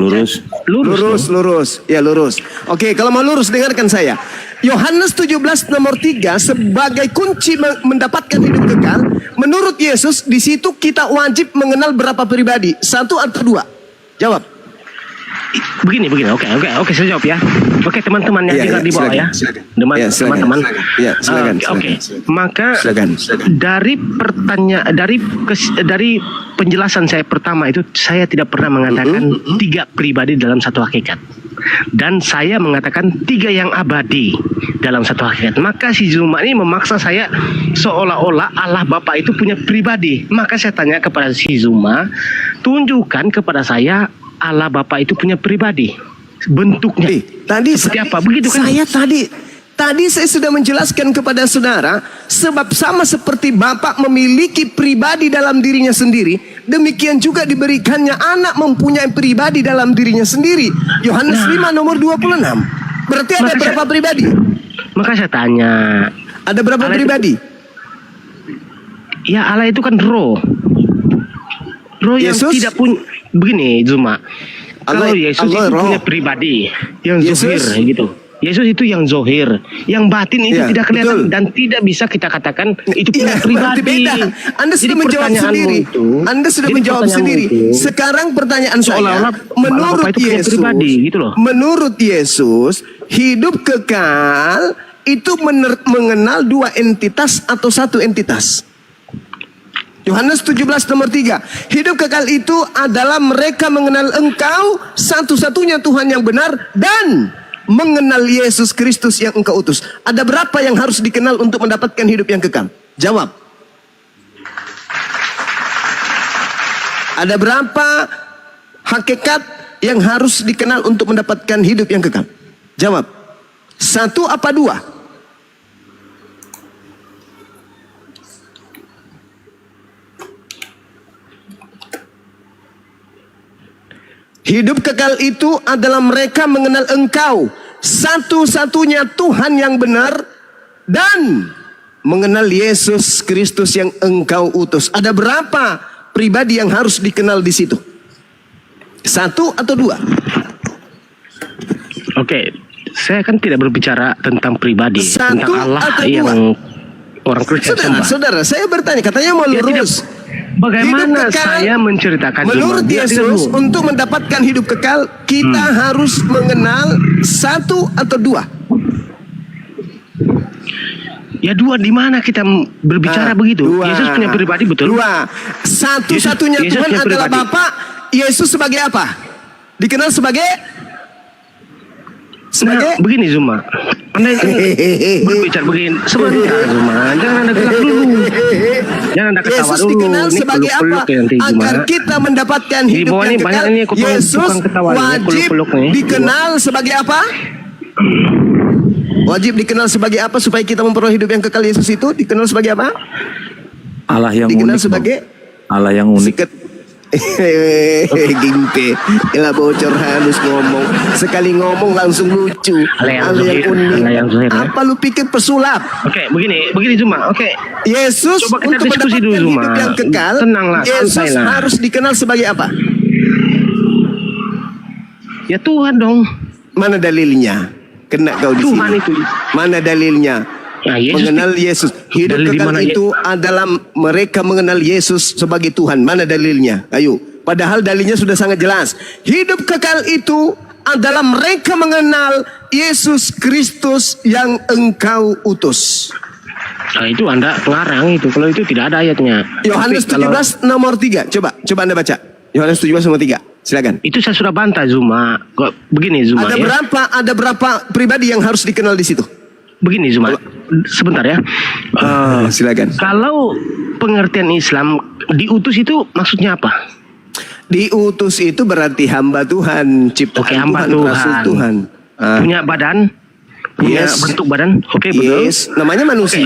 Lurus. Ya lurus. Oke, kalau mau lurus dengarkan saya. Yohanes 17 nomor 3 sebagai kunci mendapatkan hidup kekal. Menurut Yesus di situ kita wajib mengenal berapa pribadi? 1 atau 2? Jawab. begini. Oke, saya jawab ya. Oke, teman-teman yang tinggal di bawah ya. Teman-teman. Ya, silakan. Oke. Maka Silakan. dari penjelasan saya pertama itu, saya tidak pernah mengatakan tiga pribadi dalam satu hakikat. Dan saya mengatakan tiga yang abadi dalam satu hakikat. Maka si Zuma ini memaksa saya seolah-olah Allah Bapa itu punya pribadi. Maka saya tanya kepada si Zuma, tunjukkan kepada saya Allah Bapa itu punya pribadi. Bentuknya seperti apa? Begitu kan? Tadi saya sudah menjelaskan kepada saudara, sebab sama seperti Bapak memiliki pribadi dalam dirinya sendiri, demikian juga diberikannya anak mempunyai pribadi dalam dirinya sendiri. Yohanes 5 nomor 26. Berarti ada berapa pribadi? Maka saya tanya, Ada berapa Allah pribadi? ya Allah itu kan roh. Roh yang Yesus? tidak punya. Begini Zuma, kalau Yesus Allah itu roh. punya pribadi yang Yesus? zohir gitu. Yesus itu yang zohir, yang batin itu Iya, tidak kelihatan betul. dan tidak bisa kita katakan itu punya Iya, berarti pribadi. beda. Anda Jadi sudah menjawab pertanyaanmu sendiri. itu- Anda sudah jadi menjawab pertanyaanmu sendiri. itu Sekarang pertanyaan seolah-olah saya, menurut Bapak itu punya Yesus, pribadi, gitu loh. menurut Yesus, hidup kekal itu mengenal dua entitas atau satu entitas. Yohanes 17 nomor 3. Hidup kekal itu adalah mereka mengenal Engkau satu-satunya Tuhan yang benar dan mengenal Yesus Kristus yang Engkau utus. Ada berapa yang harus dikenal untuk mendapatkan hidup yang kekal? Jawab. Ada berapa hakikat yang harus dikenal untuk mendapatkan hidup yang kekal? Jawab. 1 apa 2? Hidup kekal itu adalah mereka mengenal Engkau satu-satunya Tuhan yang benar dan mengenal Yesus Kristus yang Engkau utus. Ada berapa pribadi yang harus dikenal di situ? 1 atau 2? Oke, saya kan tidak berbicara tentang pribadi, Satu tentang Allah atau yang orang Kristen sembah. Saudara, saya bertanya, katanya mau Ya, tidak. lurus. Bagaimana Hidup kekal, saya menceritakan menurut Zuma? Tidak Yesus, dulu. untuk mendapatkan hidup kekal, kita harus mengenal 1 atau 2? Ya 2 di mana kita berbicara begitu? 2. Yesus punya pribadi betul? 2. Satu-satunya Yesus Tuhan punya adalah pribadi. Bapa. Yesus sebagai apa? Dikenal sebagai Nah, begini Zuma, Anda kan berbicara begini sebentar Zuma, jangan Anda gelak dulu, jangan Anda ketawa Yesus dulu. dikenal Ini sebagai apa? peluk-peluk ya nanti, Zuma. Agar kita mendapatkan Di hidup bawah yang ini banyak kekal, ini Yesus tukang ketawa nih, wajib peluk-peluk nih. dikenal sebagai apa? Wajib dikenal sebagai apa supaya kita memperoleh hidup yang kekal? Yesus itu dikenal sebagai apa? Allah yang Dikenal unik. Bang. sebagai Allah yang unik. siket. Gimpe, ilah bocor halus ngomong. Sekali ngomong langsung lucu. Allah yang Allah yang zuhir, unik. Allah yang zuhir, ya. Apa lu pikir pesulap? Oke, begini Zuma. Oke, Yesus Coba kita untuk diskusi mendapatkan dulu, hidup Ma. yang kekal, Tenanglah, Yesus santailah. harus dikenal sebagai apa? ya Tuhan dong. Mana dalilnya? Kena kau di Tuhan sini. itu. Mana dalilnya? Nah, Yesus Mengenal Yesus. Hidup Dalil di kekal mana, itu adalah mereka mengenal Yesus sebagai Tuhan. Mana dalilnya? Ayo. Padahal dalilnya sudah sangat jelas. Hidup kekal itu adalah mereka mengenal Yesus Kristus yang Engkau utus. Nah, itu Anda pengarang itu. Kalau itu tidak ada ayatnya. Yohanes Tapi kalau- 17 nomor 3. Coba Anda baca. Yohanes 17 nomor 3. Silakan. Itu saya sudah bantah Zuma. Kok begini Zuma ya? Ada berapa pribadi yang harus dikenal di situ? Begini Zuma. Sebentar ya. Silakan. Kalau pengertian Islam diutus itu maksudnya apa? Diutus itu berarti hamba Tuhan, ciptaan Oke, hamba Tuhan, rasul Tuhan. Tuhan. Punya badan? Punya Yes. bentuk badan? Oke, betul. Yes, namanya manusia.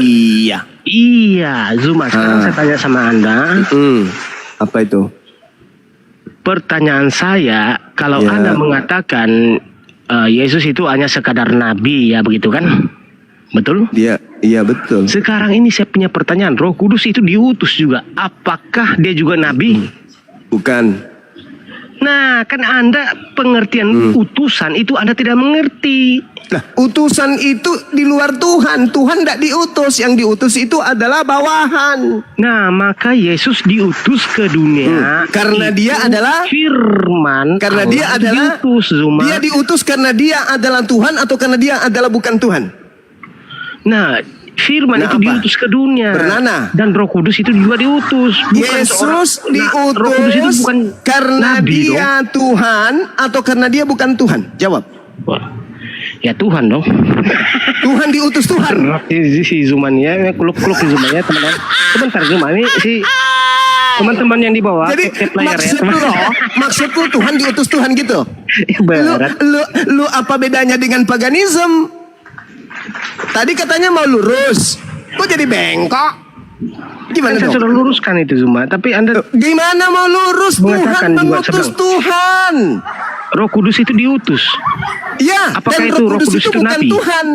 Iya, Zuma. Sekarang saya tanya sama Anda. Apa itu? Pertanyaan saya, kalau Ya. Anda mengatakan Yesus itu hanya sekadar nabi ya begitu kan? Betul? Iya betul. Sekarang ini saya punya pertanyaan, Roh Kudus itu diutus juga. Apakah dia juga nabi? Bukan. Nah, kan Anda pengertian utusan itu Anda tidak mengerti. Nah, utusan itu di luar Tuhan. Tuhan tidak diutus. Yang diutus itu adalah bawahan. Nah, maka Yesus diutus ke dunia Karena dia adalah firman. Karena Allah dia adalah diutus, Zuma. Dia diutus karena dia adalah Tuhan atau karena dia adalah bukan Tuhan? Nah, firman Nah, itu apa? diutus ke dunia. Bernana. Dan Roh Kudus itu juga diutus. Yesus Nah, Roh Kudus itu diutus bukan karena nabi dia Tuhan atau karena dia bukan Tuhan? Jawab. dong. Wah. Ya Tuhan dong. Tuhan diutus Tuhan. si Zuman ya, kuluk-kuluk si Zuman ya teman-teman. Sebentar Zuman ini si teman-teman yang di bawah. Jadi chat player ya, maksudku Tuhan diutus Tuhan gitu. Berat. Lu apa bedanya dengan paganisme? Tadi katanya mau lurus, kok jadi bengkok? Gimana Kan saya dong? sudah luruskan itu Zuma, tapi Anda Gimana mau lurus? Mengatakan Tuhan juga mengutus sedang. Tuhan. Roh Kudus itu diutus. Ya, Apakah dan itu Roh Kudus itu bukan nabi? Tuhan.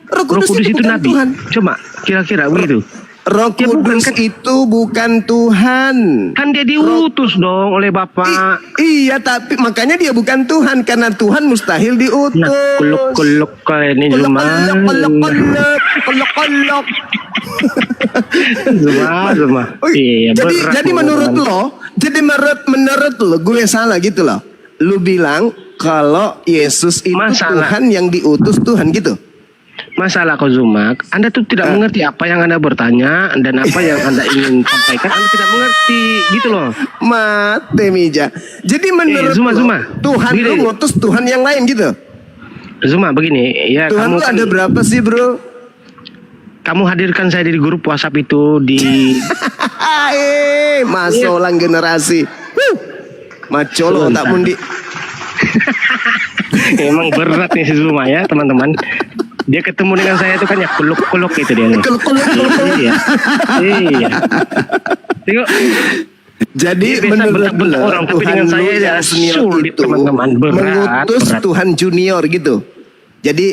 Roh Roh Kudus Kudus itu bukan nabi. Tuhan. Coba kira-kira begitu. Roh Ya, bukan Kudus kan? itu bukan Tuhan. Kan dia diutus dong oleh Bapa. Iya, tapi makanya dia bukan Tuhan karena Tuhan mustahil diutus. Nah, kuluk-kuluk ini Zuma. Kolok. Zuma. Iya, berat Jadi nih, menurut teman-teman. lo, menurut lo gue salah gitu loh. Lu bilang kalau Yesus itu Masalah. Tuhan yang diutus Tuhan gitu. Masalah kau Zuma, Anda tuh tidak mengerti apa yang Anda bertanya dan apa yang Anda ingin sampaikan, Anda tidak mengerti gitu loh. Mate Mija. Jadi menurut Zuma, lo, Zuma. Tuhan Begini. lu ngutus Tuhan yang lain gitu. Zuma begini, ya Tuhan kamu lu kan, ada berapa sih, Bro? kamu hadirkan saya di grup WhatsApp itu di Masolang generasi. Macolo tak mundi. Emang berat nih si Zuma ya teman-teman. Dia ketemu dengan saya itu kan ya kuluk-kuluk itu dia. Iya. Iya. Tengok. Jadi Dia biasa menurut bentak-bentak lo, orang, tapi Tuhan dengan lu saya yang ya senior sulit, itu teman-teman. mengutus Berat. Tuhan junior gitu. Jadi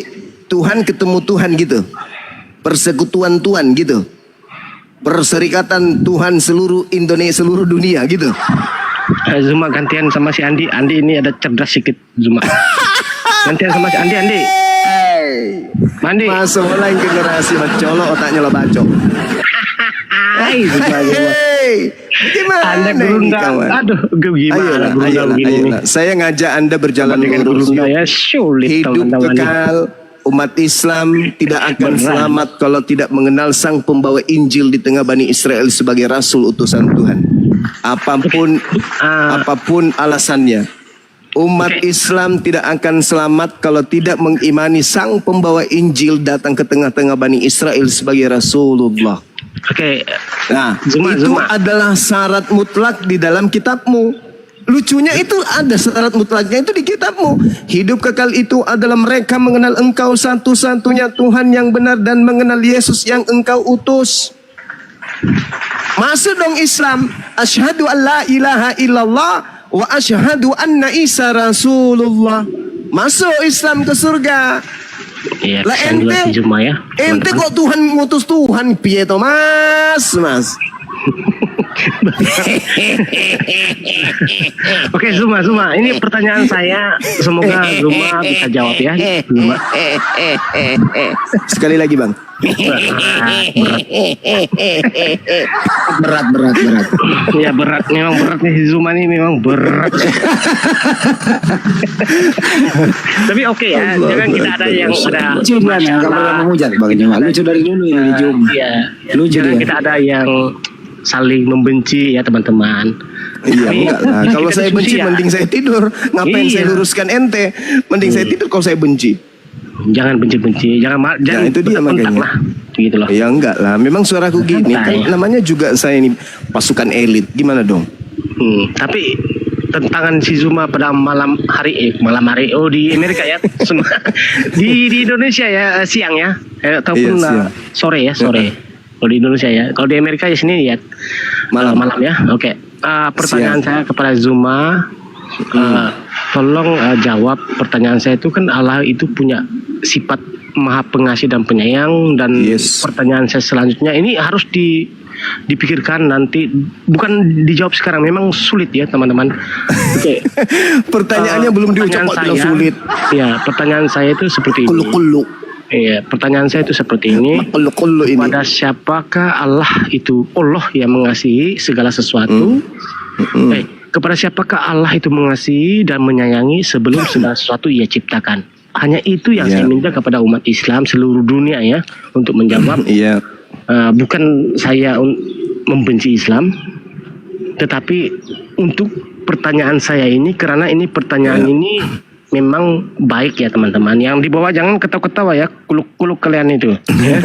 Tuhan ketemu Tuhan gitu. Persekutuan Tuhan gitu. Perserikatan Tuhan seluruh Indonesia, seluruh dunia gitu. Zuma gantian sama si Andi. Andi ini ada cerdas sedikit Zuma. Gantian sama si Andi. Andi. Masuk lain generasi Macolo otaknya lo bacok. Hai Zuma. Hey, gimana Anda ini gerunda. kawan? Aduh, gimana gerunda begini nih. Ayolah. Saya ngajak Anda berjalan Dengan lurus. gerunda ya sulit Hidup teman-teman. kekal. Umat Islam tidak akan Beneran. selamat kalau tidak mengenal sang pembawa Injil di tengah Bani Israel sebagai Rasul utusan Tuhan. Apapun alasannya. Umat Islam tidak akan selamat kalau tidak mengimani sang pembawa Injil datang ke tengah-tengah Bani Israel sebagai Rasulullah. Oke. Nah, Zuma, itu Zuma. adalah syarat mutlak di dalam kitabmu. Lucunya itu ada syarat mutlaknya itu di kitabmu. Hidup kekal itu adalah mereka mengenal Engkau satu-satunya Tuhan yang benar dan mengenal Yesus yang Engkau utus. Masuk dong Islam. Asyhadu an la ilaha illallah wa asyhadu anna Isa Rasulullah. Masuk Islam ke surga. Iya, Lah pesan dua si Zuma ya. ente kok Tuhan ngutus Tuhan piye to Mas? Oke Zuma, ini pertanyaan saya, semoga Zuma bisa jawab ya. Zuma. Sekali lagi Bang. Berat. Ya berat, memang berat nih si Zuma nih memang berat. Tapi oke ya, jangan kita ada yang ada Lucu kan ya, kalau yang memuja Bang Juma. Lucu dari dulu ya di Jum. Iya, Lucu jangan dia. kita ada yang saling membenci ya teman-teman. Iya Tapi enggak lah. Kalau kita saya diskusi benci ya. mending saya tidur. Ngapain Iya. saya luruskan ente? Mending saya tidur kalau saya benci. Jangan benci-benci, jangan itu dia bentak makanya. lah, gitu loh. Ya enggak lah. Memang suaraku gini Santai. kan namanya juga saya ini pasukan elit. Gimana dong? Tapi tentangan si Zuma pada malam hari di Amerika ya semua di Indonesia ya siang ya ataupun Iya, siang. sore ya kalau di Indonesia ya, kalau di Amerika ya sini ya Malam. malam ya. Oke. Pertanyaan saya kepada Zuma, tolong jawab pertanyaan saya itu. Kan Allah itu punya sifat maha pengasih dan penyayang, dan Yes. pertanyaan saya selanjutnya ini harus dipikirkan nanti, bukan dijawab sekarang. Memang sulit ya teman-teman. Oke. Pertanyaannya belum diucap kok bilang sulit. Ya, pertanyaan saya itu seperti ini. Kulu-kulu. Iya, pertanyaan saya itu seperti ini. Kulu-kulu ini. Pada siapakah Allah itu? Allah yang mengasihi segala sesuatu. Kepada siapakah Allah itu mengasihi dan menyayangi sebelum segala sesuatu ia ciptakan? Hanya itu yang saya minta kepada umat Islam seluruh dunia ya untuk menjawab. Iya. Bukan saya membenci Islam, tetapi untuk pertanyaan saya ini, karena ini pertanyaan ini memang baik ya teman-teman. Yang di bawah jangan ketawa-ketawa ya, kuluk-kuluk kalian itu. Ya.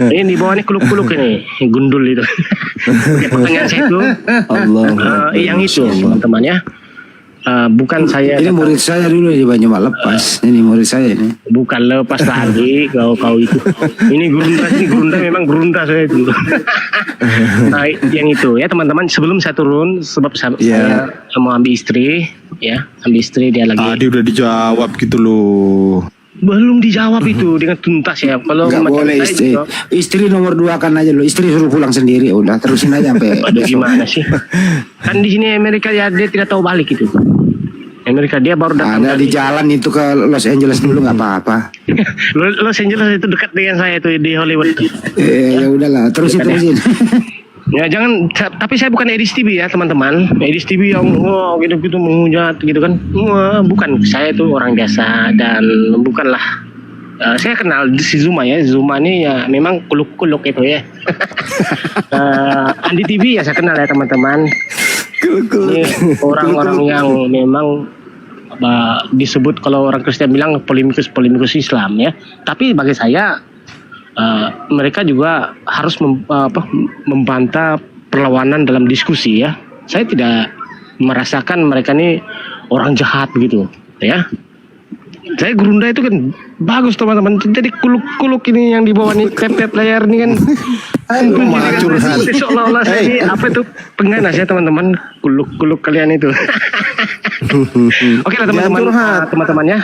Ini di bawah ini kuluk-kuluk ini, gundul itu. Oke, pertanyaan saya itu, yang itu teman-teman ya. Bukan saya. Ini murid saya dulu di Banyumas lepas. Ini murid saya ini. Bukan lepas lagi kau itu. Ini gurunda memang gurunda saya itu. Nah, yang itu ya teman-teman, sebelum saya turun sebab saya mau ambil istri ya, ambil istri dia lagi. Tadi udah dijawab gitu loh. Belum dijawab itu dengan tuntas ya. Kalau Nggak macam boleh saya istri. juga, Istri nomor 2 kan aja lo. Istri suruh pulang sendiri. Udah terusin aja sampai. aduh gimana sih? Kan di sini Amerika ya dia tidak tahu balik itu. Amerika dia baru datang Ada di jalan itu ke Los Angeles dulu nggak apa-apa. Los Angeles itu dekat dengan saya itu di Hollywood. Ya udahlah, terusin. Ya jangan, tapi saya bukan Edis TV ya teman-teman. Edis TV yang gitu-gitu menghujat gitu kan. Bukan, saya itu orang biasa dan bukanlah. Saya kenal si Zuma ya. Zuma ini ya memang kuluk-kuluk itu ya. Andi TV ya saya kenal ya teman-teman. Ini orang-orang yang memang disebut kalau orang Kristen bilang polemikus Islam ya. Tapi bagi saya mereka juga harus membantah perlawanan dalam diskusi ya. Saya tidak merasakan mereka ini orang jahat begitu ya. Saya Gurunda itu kan bagus teman-teman. Jadi kuluk-kuluk ini yang di bawah nih tap layar ini kan. Seolah-olah saya ini apa itu pengganas ya teman-teman. Kuluk-kuluk kalian itu. Oke lah teman-teman ya.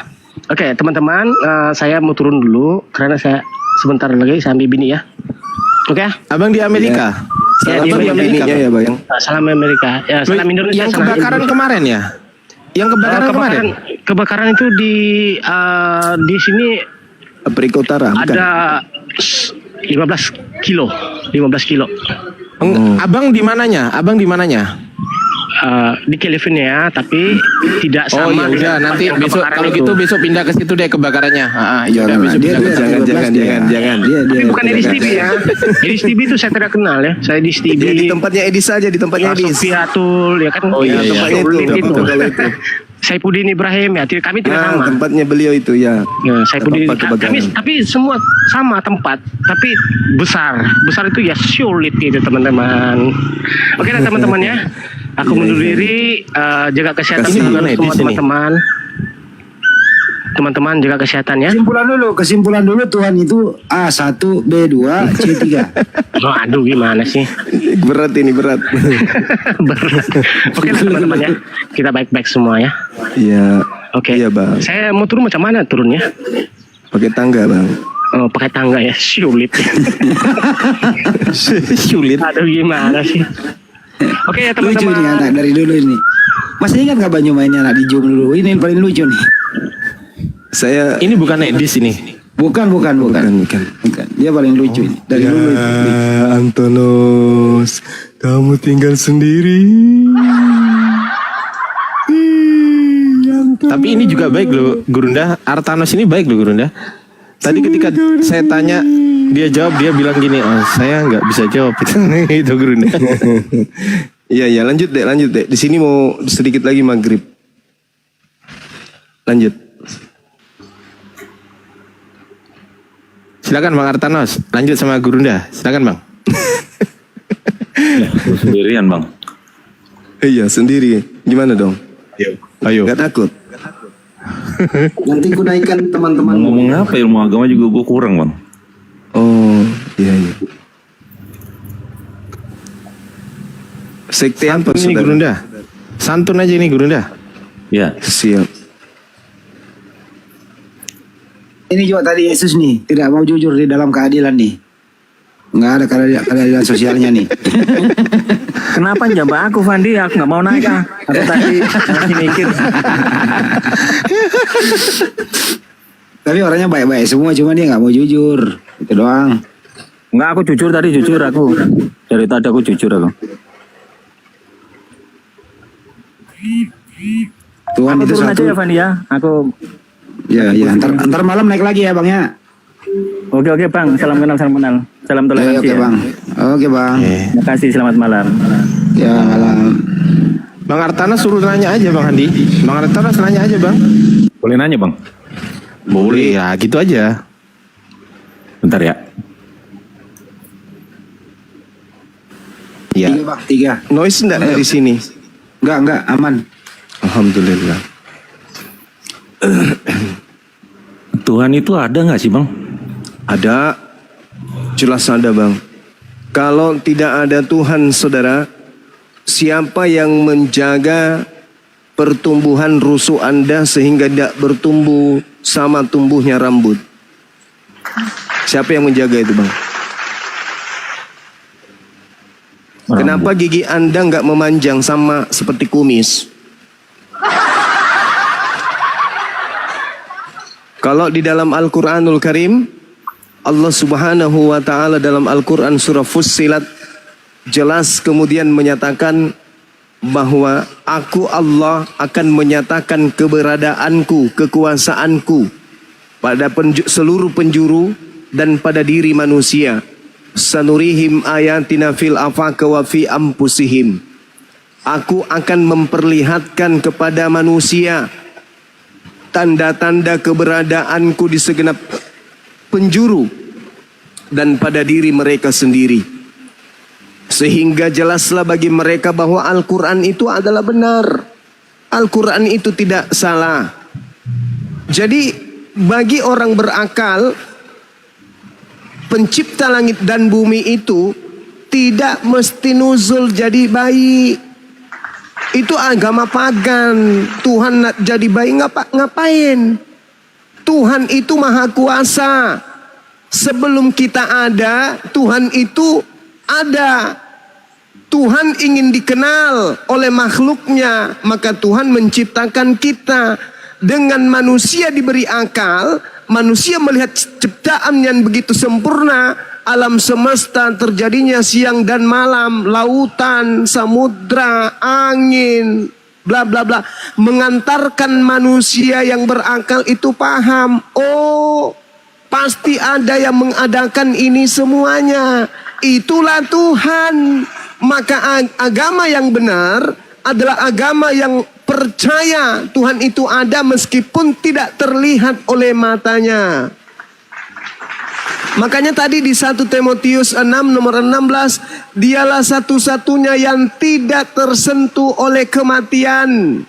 Oke teman-teman, saya mau turun dulu karena saya sebentar lagi saya ambil bini ya. Oke. Abang di Amerika. Ya, Salam di Amerika ya, Bang. Salam Amerika. Ya, salam Indonesia. Yang kebakaran kemarin ya? Yang kebakaran kemarin? Kebakaran itu di sini Afrika Utara. Bukan? ada 15 kilo. Abang di mananya? Di California, tapi tidak Oh sama. ya udah, nanti yang besok kebakaran kalau itu. gitu besok pindah ke situ deh kebakarannya. Ya udah besok pindah ke situ. Jangan. Tapi bukan Edis TV ya. Edis TV itu saya tidak kenal ya. Saya di TV. Dia di tempatnya Edis aja, di tempatnya Edis. Sofiatul ya kan. Oh iya, tempatnya itu. Saipudin Ibrahim ya. Kami tidak sama. Tempatnya beliau itu ya. Ya, Saipudin. Tempat kebakaran. Tapi semua sama tempat, tapi besar itu ya sulit gitu teman-teman. Oke lah teman-teman ya. Aku mundur diri, jaga kesehatan Ini bukan semua Edis ini. teman-teman. Teman-teman jaga kesehatan ya. Kesimpulan dulu Tuhan itu A1, B2, C3. Oh, aduh gimana sih? Berat ini, berat. Berat. Oke lah teman-teman ya. Kita baik-baik semua ya. Iya. Oke. Iya, Bang. Saya mau turun macam mana turunnya? Pakai tangga, Bang. Oh, pakai tangga ya, sulit. Sulit. Aduh gimana sih? Oke ya Lucu teman-teman. nih anak dari dulu ini. Masih ingat gak Banyu mainnya anak di Zoom dulu? Ini yang paling lucu nih. Saya Ini bukan Edis ini. Bukan. Dia paling lucu ini. Dari dulu itu. Antonos, kamu tinggal sendiri. Tapi ini juga baik loh Gurunda. Artanos ini baik loh Gurunda. Tadi ketika saya tanya, dia jawab, dia bilang gini, oh, saya nggak bisa jawab. Itu Gurunda. Iya, lanjut deh. Di sini mau sedikit lagi maghrib. Lanjut. Silakan Bang Artanos, lanjut sama Gurunda. Silakan Bang. Ya, sendirian bang. Iya, sendiri. Gimana dong? Ayo. Gak takut? Nanti ku naikkan teman-teman. Ngomong apa ilmu agama juga gue kurang bang. Oh, iya. Sekte apa Santun ini saudara? Gurunda. Santun aja ini Gurunda. Ya. Siap. Ini juga tadi Yesus nih tidak mau jujur di dalam keadilan nih. Nggak ada keadilan sosialnya nih. Kenapa jambak aku Fandi? Aku nggak mau naik ah. Aku tadi masih mikir. Tapi orangnya baik-baik semua, cuma dia nggak mau jujur. Itu doang. Enggak, aku jujur tadi, jujur aku. Dari tadi aku jujur aku. Tuhan Aku itu turun satu. aja ya Fandi ya. Aku Ya, antar malam naik lagi ya bang ya. Oke Bang, salam kenal. Salam Ya, toleransi oke ya. bang. Oke bang. Terima kasih, selamat malam. Ya malam. Bang Artana suruh nanya aja Bang Andi. Bang Artana nanya aja Bang. Boleh nanya Bang? Boleh ya, gitu aja. Bentar ya. Ya. 3 bang, 3. Noise enggak dari sini? Enggak, aman. Alhamdulillah. Tuhan itu ada nggak sih Bang? Ada, jelas ada bang. Kalau tidak ada Tuhan saudara, siapa yang menjaga pertumbuhan rusuk Anda sehingga tidak bertumbuh sama tumbuhnya rambut? Siapa yang menjaga itu bang? Kenapa gigi Anda nggak memanjang sama seperti kumis? Kalau di dalam Al-Quranul Karim, Allah Subhanahu wa Ta'ala dalam Al-Quran surah Fussilat jelas kemudian menyatakan bahwa aku Allah akan menyatakan keberadaanku, kekuasaanku pada seluruh penjuru dan pada diri manusia. Sanurihim ayatina fil afaq wa fi anfusihim. Aku akan memperlihatkan kepada manusia tanda-tanda keberadaanku di segenap penjuru dan pada diri mereka sendiri. Sehingga jelaslah bagi mereka bahwa Al-Quran itu adalah benar. Al-Quran itu tidak salah. Jadi bagi orang berakal, pencipta langit dan bumi itu tidak mesti nuzul jadi bayi. Itu agama pagan. Tuhan nak jadi bayi ngapain? Tuhan itu maha kuasa. Sebelum kita ada, Tuhan itu ada. Tuhan ingin dikenal oleh makhluknya, maka Tuhan menciptakan kita. Dengan manusia diberi akal, manusia melihat ciptaan yang begitu sempurna, alam semesta terjadinya siang dan malam, lautan, samudra, angin, bla bla bla, mengantarkan manusia yang berakal itu paham, oh pasti ada yang mengadakan ini semuanya. Itulah Tuhan. Maka agama yang benar adalah agama yang percaya Tuhan itu ada meskipun tidak terlihat oleh matanya. Makanya tadi di 1 Timotius 6 nomor 16, dialah satu-satunya yang tidak tersentuh oleh kematian.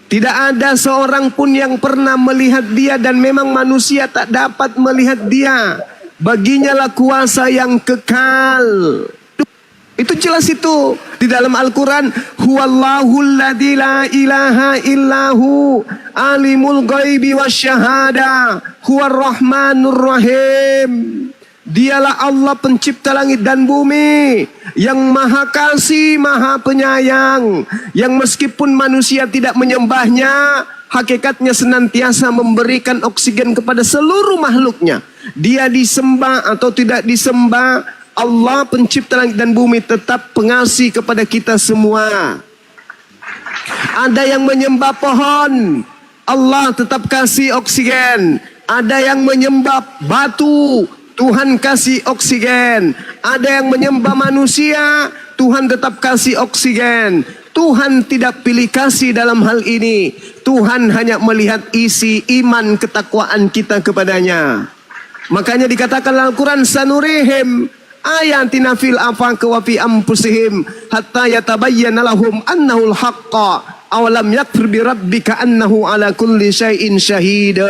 Tidak ada seorang pun yang pernah melihat dia dan memang manusia tak dapat melihat dia. Baginya lah kuasa yang kekal. Itu jelas itu di dalam Al-Quran. Huwallahul ladzi la ilaha illahu alimul ghaibi wasyahada huwar rahmanur rahim. Dialah Allah pencipta langit dan bumi, yang maha kasih, maha penyayang, yang meskipun manusia tidak menyembahnya, hakikatnya senantiasa memberikan oksigen kepada seluruh makhluknya. Dia disembah atau tidak disembah, Allah pencipta langit dan bumi tetap pengasih kepada kita semua. Ada yang menyembah pohon, Allah tetap kasih oksigen. Ada yang menyembah batu, Tuhan kasih oksigen. Ada yang menyembah manusia, Tuhan tetap kasih oksigen. Tuhan tidak pilih kasih dalam hal ini. Tuhan hanya melihat isi iman ketakwaan kita kepadanya. Makanya dikatakan Al-Quran, sanurihim ayatina fil afaq wa fi anfusihim hatta yatabayyana lahum annahul haqqa awalam yakfir bi rabbika annahu ala kulli syai'in syahid.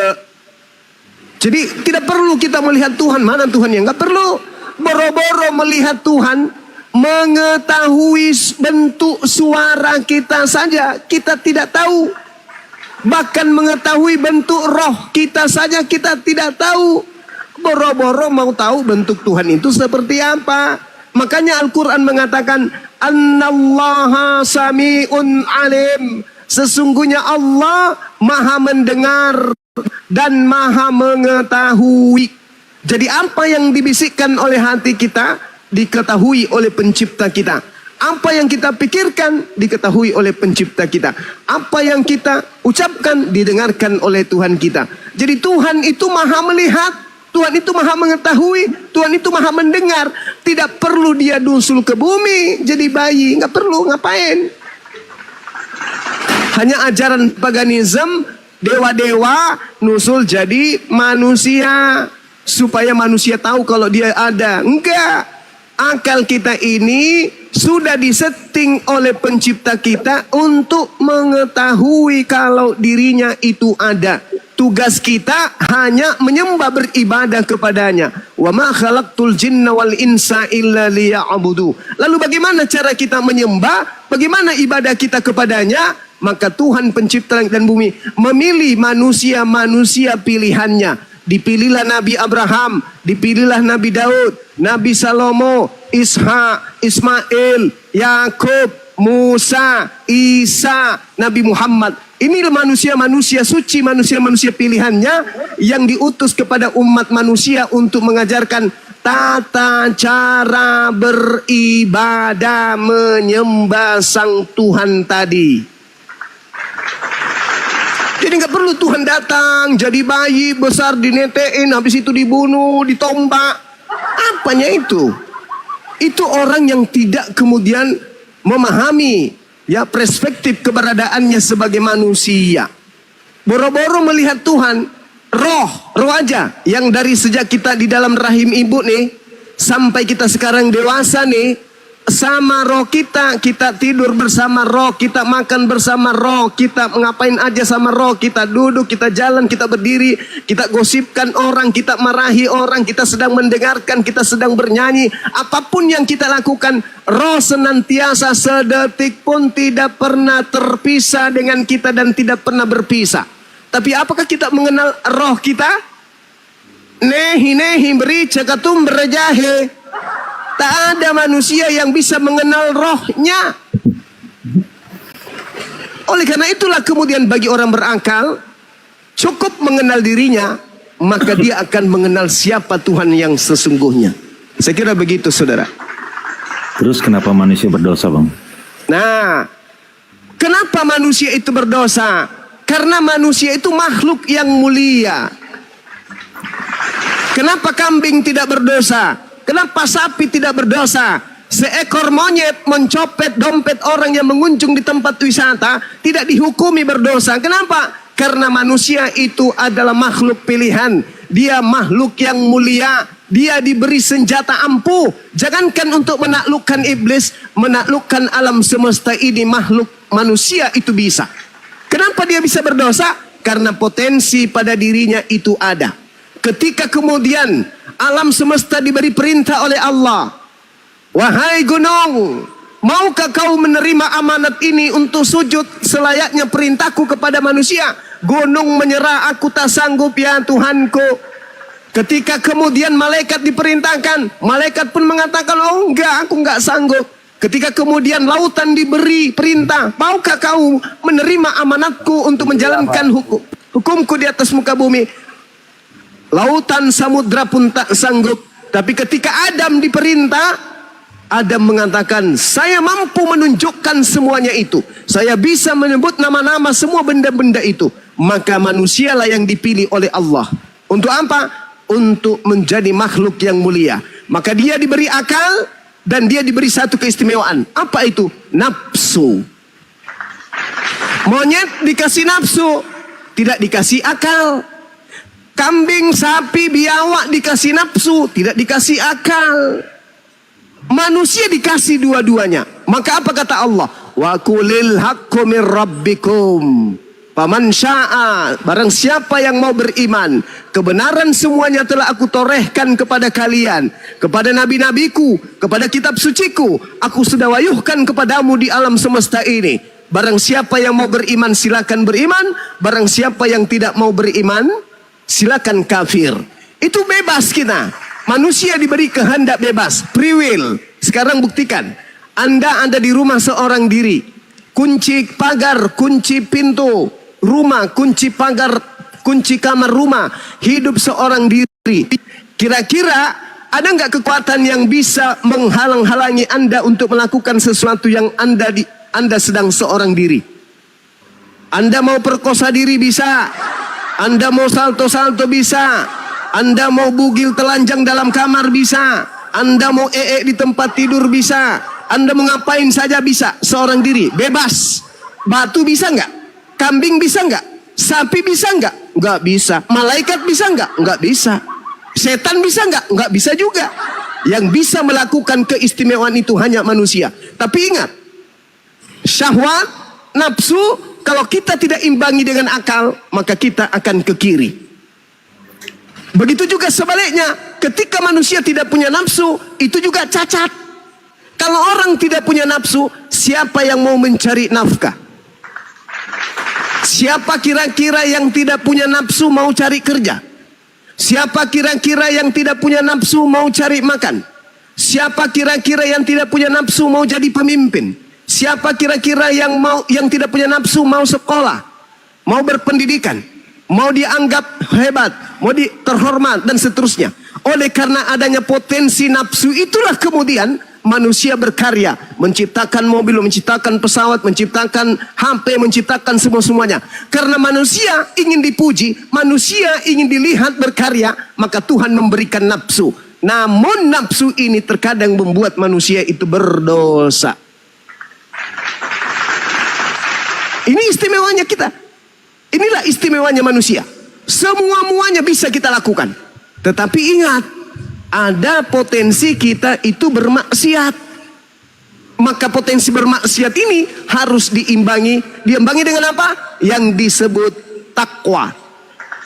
Jadi tidak perlu kita melihat Tuhan. Mana Tuhan yang nggak perlu. Boro-boro melihat Tuhan, mengetahui bentuk suara kita saja kita tidak tahu. Bahkan mengetahui bentuk roh kita saja kita tidak tahu. boro-boro mau tahu bentuk Tuhan itu seperti apa. Makanya Al-Quran mengatakan Annallaha sami'un alim. Sesungguhnya Allah maha mendengar dan maha mengetahui. Jadi apa yang dibisikkan oleh hati kita diketahui oleh pencipta kita. Apa yang kita pikirkan diketahui oleh pencipta kita. Apa yang kita ucapkan didengarkan oleh Tuhan kita. Jadi Tuhan itu maha melihat, Tuhan itu maha mengetahui, Tuhan itu maha mendengar. Tidak perlu dia nusul ke bumi jadi bayi, nggak perlu, ngapain? Hanya ajaran paganisme, dewa-dewa nusul jadi manusia supaya manusia tahu kalau dia ada. Enggak. Akal kita ini sudah disetting oleh pencipta kita untuk mengetahui kalau dirinya itu ada. Tugas kita hanya menyembah, beribadah kepadanya. Wa ma khalaqtul jinna wal insa illa liya'budu. Lalu bagaimana cara kita menyembah? Bagaimana ibadah kita kepadanya? Maka Tuhan pencipta langit dan bumi memilih manusia-manusia pilihannya. Dipilihlah Nabi Abraham, dipilihlah Nabi Daud, Nabi Salomo, Ishak, Ismail, Yakub, Musa, Isa, Nabi Muhammad. Inilah manusia-manusia suci, manusia-manusia pilihannya yang diutus kepada umat manusia untuk mengajarkan tata cara beribadah menyembah Sang Tuhan tadi. Jadi nggak perlu Tuhan datang jadi bayi besar dinetein, habis itu dibunuh, ditombak. Apanya itu? Itu orang yang tidak kemudian memahami ya perspektif keberadaannya sebagai manusia. Boro-boro melihat Tuhan, roh aja yang dari sejak kita di dalam rahim ibu nih sampai kita sekarang dewasa nih. Sama roh kita tidur bersama roh, kita makan bersama roh, kita ngapain aja sama roh, kita duduk, kita jalan, kita berdiri, kita gosipkan orang, kita marahi orang, kita sedang mendengarkan, kita sedang bernyanyi, apapun yang kita lakukan, roh senantiasa sedetik pun tidak pernah terpisah dengan kita dan tidak pernah berpisah. Tapi apakah kita mengenal roh kita? Nehi beri cakatum berjahe. Tak ada manusia yang bisa mengenal rohnya. Oleh karena itulah kemudian bagi orang berakal, cukup mengenal dirinya, maka dia akan mengenal siapa Tuhan yang sesungguhnya. Saya kira begitu, saudara. Terus kenapa manusia berdosa, Bang? Nah, kenapa manusia itu berdosa? Karena manusia itu makhluk yang mulia. Kenapa kambing tidak berdosa? Kenapa sapi tidak berdosa? Seekor monyet mencopet dompet orang yang mengunjung di tempat wisata tidak dihukumi berdosa. Kenapa? Karena manusia itu adalah makhluk pilihan. Dia makhluk yang mulia. Dia diberi senjata ampuh. Jangankan untuk menaklukkan iblis, menaklukkan alam semesta ini, makhluk manusia itu bisa. Kenapa dia bisa berdosa? Karena potensi pada dirinya itu ada. Ketika kemudian alam semesta diberi perintah oleh Allah, wahai gunung, maukah kau menerima amanat ini untuk sujud selayaknya perintahku kepada manusia? Gunung menyerah, aku tak sanggup ya Tuhanku. Ketika kemudian malaikat diperintahkan, malaikat pun mengatakan, oh enggak, aku enggak sanggup. Ketika kemudian lautan diberi perintah, maukah kau menerima amanatku untuk menjalankan hukumku di atas muka bumi? Lautan samudra pun tak sanggup. Tapi ketika Adam diperintah, Adam mengatakan, saya mampu menunjukkan semuanya itu. Saya bisa menyebut nama-nama semua benda-benda itu. Maka manusialah yang dipilih oleh Allah. Untuk apa? Untuk menjadi makhluk yang mulia. Maka dia diberi akal dan dia diberi satu keistimewaan. Apa itu? Nafsu. Monyet dikasih nafsu, tidak dikasih akal. Kambing, sapi, biawak dikasih nafsu, tidak dikasih akal. Manusia dikasih dua-duanya. Maka apa kata Allah? Wa qulil haqqu mir rabbikum. Faman syaa, barang siapa yang mau beriman, kebenaran semuanya telah aku torehkan kepada kalian, kepada nabi-nabiku, kepada kitab suciku. Aku sudah wayuhkan kepadamu di alam semesta ini. Barang siapa yang mau beriman silakan beriman, barang siapa yang tidak mau beriman silakan kafir. Itu bebas kita. Manusia diberi kehendak bebas, free will. Sekarang buktikan. Anda ada di rumah seorang diri. Kunci pagar, kunci pintu rumah, kunci pagar, kunci kamar rumah. Hidup seorang diri. Kira-kira ada nggak kekuatan yang bisa menghalang-halangi Anda untuk melakukan sesuatu yang Anda sedang seorang diri? Anda mau perkosa diri bisa. Anda mau salto-salto bisa. Anda mau bugil telanjang dalam kamar bisa. Anda mau di tempat tidur bisa. Anda mau ngapain saja bisa. Seorang diri, bebas. Batu bisa nggak? Kambing bisa nggak? Sapi bisa nggak? Nggak bisa. Malaikat bisa nggak? Nggak bisa. Setan bisa nggak? Nggak bisa juga. Yang bisa melakukan keistimewaan itu hanya manusia. Tapi ingat, syahwat, nafsu, kalau kita tidak imbangi dengan akal, maka kita akan ke kiri. Begitu juga sebaliknya, ketika manusia tidak punya nafsu, itu juga cacat. Kalau orang tidak punya nafsu, siapa yang mau mencari nafkah? Siapa kira-kira yang tidak punya nafsu mau cari kerja? Siapa kira-kira yang tidak punya nafsu mau cari makan? Siapa kira-kira yang tidak punya nafsu mau jadi pemimpin? Siapa kira-kira yang tidak punya nafsu mau sekolah, mau berpendidikan, mau dianggap hebat, mau terhormat dan seterusnya. Oleh karena adanya potensi nafsu itulah kemudian manusia berkarya, menciptakan mobil, menciptakan pesawat, menciptakan HP, menciptakan semua-semuanya. Karena manusia ingin dipuji, manusia ingin dilihat berkarya, maka Tuhan memberikan nafsu. Namun nafsu ini terkadang membuat manusia itu berdosa. Ini istimewanya kita. Inilah istimewanya manusia. Semua-muanya bisa kita lakukan. Tetapi ingat, ada potensi kita itu bermaksiat. Maka potensi bermaksiat ini harus diimbangi. Diimbangi dengan apa? Yang disebut takwa.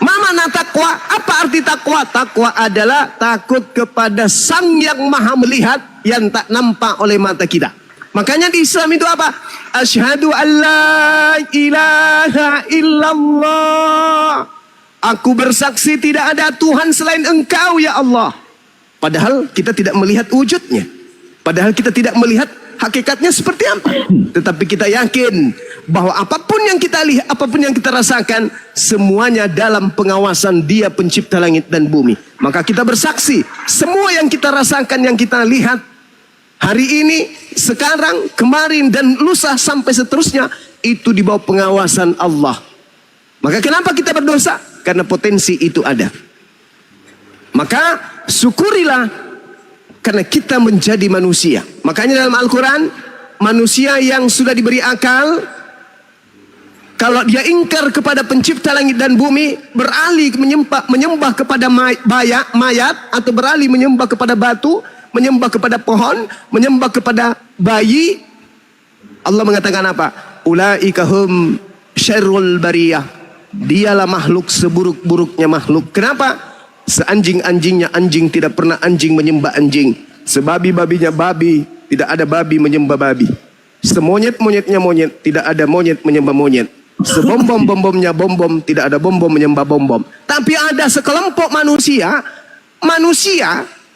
Mana takwa? Apa arti takwa? Takwa adalah takut kepada Sang yang Maha Melihat yang tak nampak oleh mata kita. Makanya di Islam itu apa? Asyhadu an la ilaha illallah. Aku bersaksi tidak ada Tuhan selain Engkau ya Allah. Padahal kita tidak melihat wujudnya. Padahal kita tidak melihat hakikatnya seperti apa. Tetapi kita yakin bahwa apapun yang kita lihat, apapun yang kita rasakan, semuanya dalam pengawasan Dia pencipta langit dan bumi. Maka kita bersaksi, semua yang kita rasakan, yang kita lihat, hari ini, sekarang, kemarin, dan lusa sampai seterusnya, itu di bawah pengawasan Allah. Maka kenapa kita berdosa? Karena potensi itu ada. Maka syukurilah karena kita menjadi manusia. Makanya dalam Al-Quran, manusia yang sudah diberi akal, kalau dia ingkar kepada pencipta langit dan bumi, beralih menyembah kepada mayat, atau beralih menyembah kepada batu, menyembah kepada pohon, menyembah kepada bayi, Allah mengatakan apa? Ulaika hum syarrul bariyah. Dialah makhluk seburuk-buruknya makhluk. Kenapa? Seanjing-anjingnya anjing tidak pernah anjing menyembah anjing. Sebabi-babinya babi tidak ada babi menyembah babi. Semonyet-monyetnya monyet tidak ada monyet menyembah monyet. Sebom-bom-bom-bomnya bom-bom tidak ada bom-bom menyembah bom-bom. Tapi ada sekelompok manusia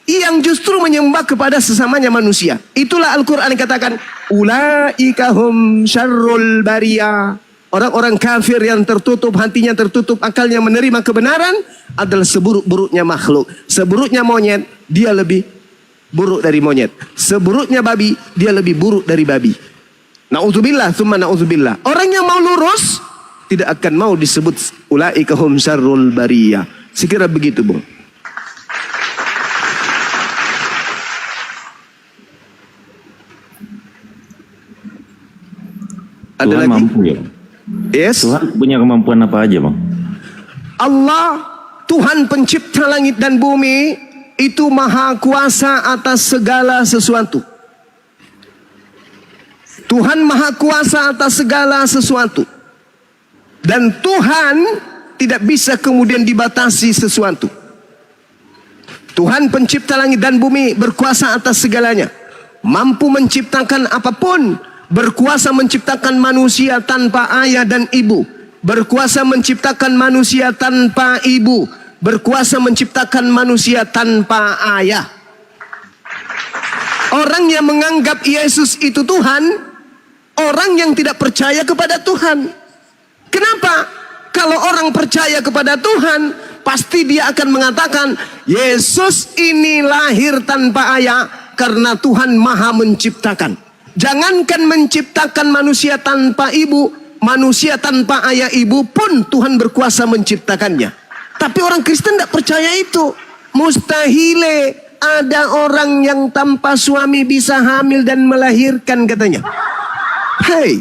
yang justru menyembah kepada sesamanya manusia. Itulah Al-Quran yang katakan ulaika hum syarrul bariyah. Orang-orang kafir yang tertutup hatinya, tertutup akalnya menerima kebenaran adalah seburuk-buruknya makhluk. Seburuknya monyet, dia lebih buruk dari monyet. Seburuknya babi, dia lebih buruk dari babi. Na'udzubillah, thumma na'udzubillah. Orang yang mau lurus tidak akan mau disebut ulaika hum syarrul bariyah. Sekira begitu, Bung. Ada Tuhan lagi? mampu ya. Yes. Tuhan punya kemampuan apa aja, Bang? Allah, Tuhan pencipta langit dan bumi, itu maha kuasa atas segala sesuatu. Tuhan maha kuasa atas segala sesuatu. Dan Tuhan tidak bisa kemudian dibatasi sesuatu. Tuhan pencipta langit dan bumi berkuasa atas segalanya. Mampu menciptakan apapun. Berkuasa menciptakan manusia tanpa ayah dan ibu. Berkuasa menciptakan manusia tanpa ibu. berkuasa menciptakan manusia tanpa ayah. Orang yang menganggap Yesus itu Tuhan, orang yang tidak percaya kepada Tuhan. Kenapa? Kalau orang percaya kepada Tuhan, pasti dia akan mengatakan, Yesus ini lahir tanpa ayah karena Tuhan Maha menciptakan. Jangankan menciptakan manusia tanpa ibu, manusia tanpa ayah ibu pun Tuhan berkuasa menciptakannya. Tapi orang Kristen tidak percaya itu. Mustahile ada orang yang tanpa suami bisa hamil dan melahirkan katanya. Hei,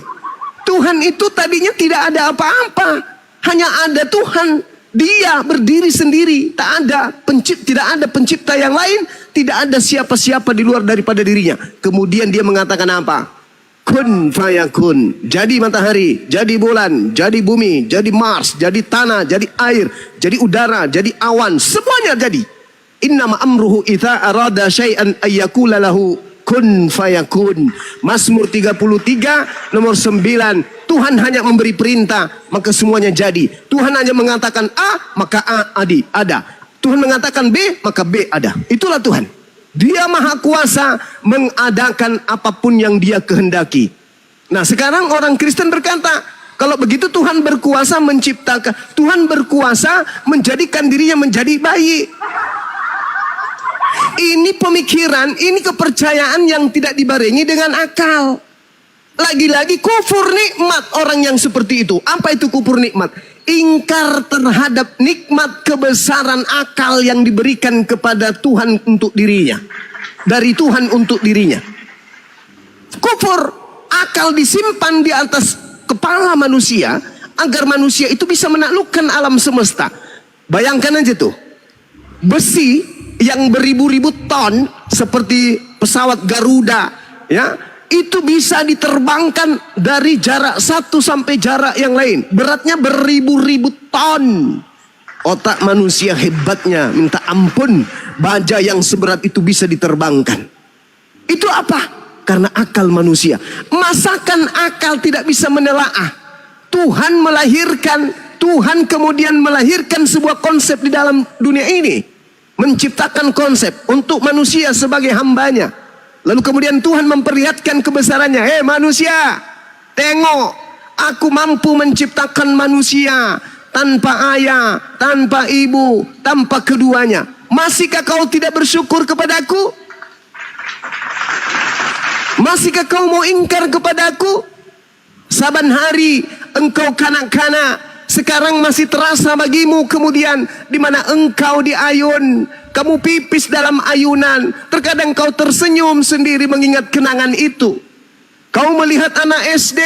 Tuhan itu tadinya tidak ada apa-apa, hanya ada Tuhan. Dia berdiri sendiri, tidak ada pencipta yang lain, tidak ada siapa-siapa di luar daripada dirinya. Kemudian dia mengatakan apa? Kun fayakun. Jadi matahari, jadi bulan, jadi bumi, jadi Mars, jadi tanah, jadi air, jadi udara, jadi awan, semuanya jadi. Innama amruhu idza arada syai'an ayyakula lahu kun fayakun. Mazmur 33 nomor 9. Tuhan hanya memberi perintah, maka semuanya jadi. Tuhan hanya mengatakan A, maka A ada. Tuhan mengatakan B, maka B ada. Itulah Tuhan. Dia maha kuasa mengadakan apapun yang dia kehendaki. Nah, sekarang orang Kristen berkata, kalau begitu Tuhan berkuasa menciptakan, Tuhan berkuasa menjadikan dirinya menjadi bayi. Ini pemikiran, ini kepercayaan yang tidak dibarengi dengan akal. Lagi-lagi kufur nikmat orang yang seperti itu. Apa itu kufur nikmat? Ingkar terhadap nikmat kebesaran akal yang diberikan kepada Tuhan untuk dirinya. Dari Tuhan untuk dirinya. Kufur, akal disimpan di atas kepala manusia agar manusia itu bisa menaklukkan alam semesta. Bayangkan aja tuh. Besi yang beribu-ribu ton seperti pesawat Garuda, ya, itu bisa diterbangkan dari jarak satu sampai jarak yang lain. Beratnya beribu-ribu ton. Otak manusia hebatnya minta ampun. Baja yang seberat itu bisa diterbangkan. Itu apa? Karena akal manusia. Masakan akal tidak bisa menelaah? Tuhan melahirkan, Tuhan kemudian melahirkan sebuah konsep di dalam dunia ini. Menciptakan konsep untuk manusia sebagai hambanya. Lalu kemudian Tuhan memperlihatkan kebesarannya. Hei manusia, tengok, aku mampu menciptakan manusia tanpa ayah, tanpa ibu, tanpa keduanya. Masihkah kau tidak bersyukur kepadaku? Masihkah kau mau ingkar kepadaku? Saban hari engkau kanak-kanak, sekarang masih terasa bagimu kemudian di mana engkau diayun, kamu pipis dalam ayunan, terkadang kau tersenyum sendiri mengingat kenangan itu. Kau melihat anak SD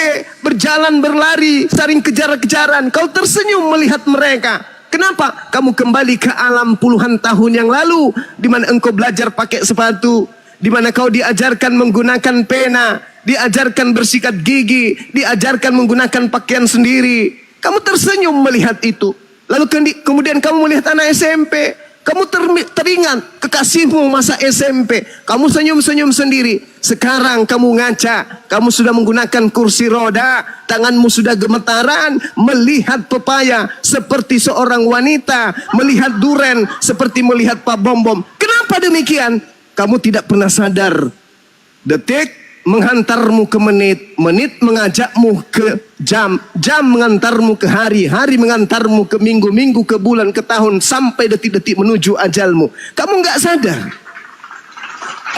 berjalan berlari, saling kejar-kejaran, kau tersenyum melihat mereka. Kenapa? Kamu kembali ke alam puluhan tahun yang lalu, di mana engkau belajar pakai sepatu, di mana kau diajarkan menggunakan pena, diajarkan bersikat gigi, diajarkan menggunakan pakaian sendiri. Kamu tersenyum melihat itu. Lalu kemudian kamu melihat anak SMP. Kamu teringat kekasihmu masa SMP. Kamu senyum-senyum sendiri. Sekarang kamu ngaca. Kamu sudah menggunakan kursi roda. Tanganmu sudah gemetaran. Melihat pepaya seperti seorang wanita. Melihat duren seperti melihat Pak Bom-Bom. Kenapa demikian? Kamu tidak pernah sadar. Detik menghantarmu ke menit, menit mengajakmu ke jam, jam mengantarmu ke hari, hari mengantarmu ke minggu, minggu ke bulan, ke tahun, sampai detik-detik menuju ajalmu. Kamu nggak sadar.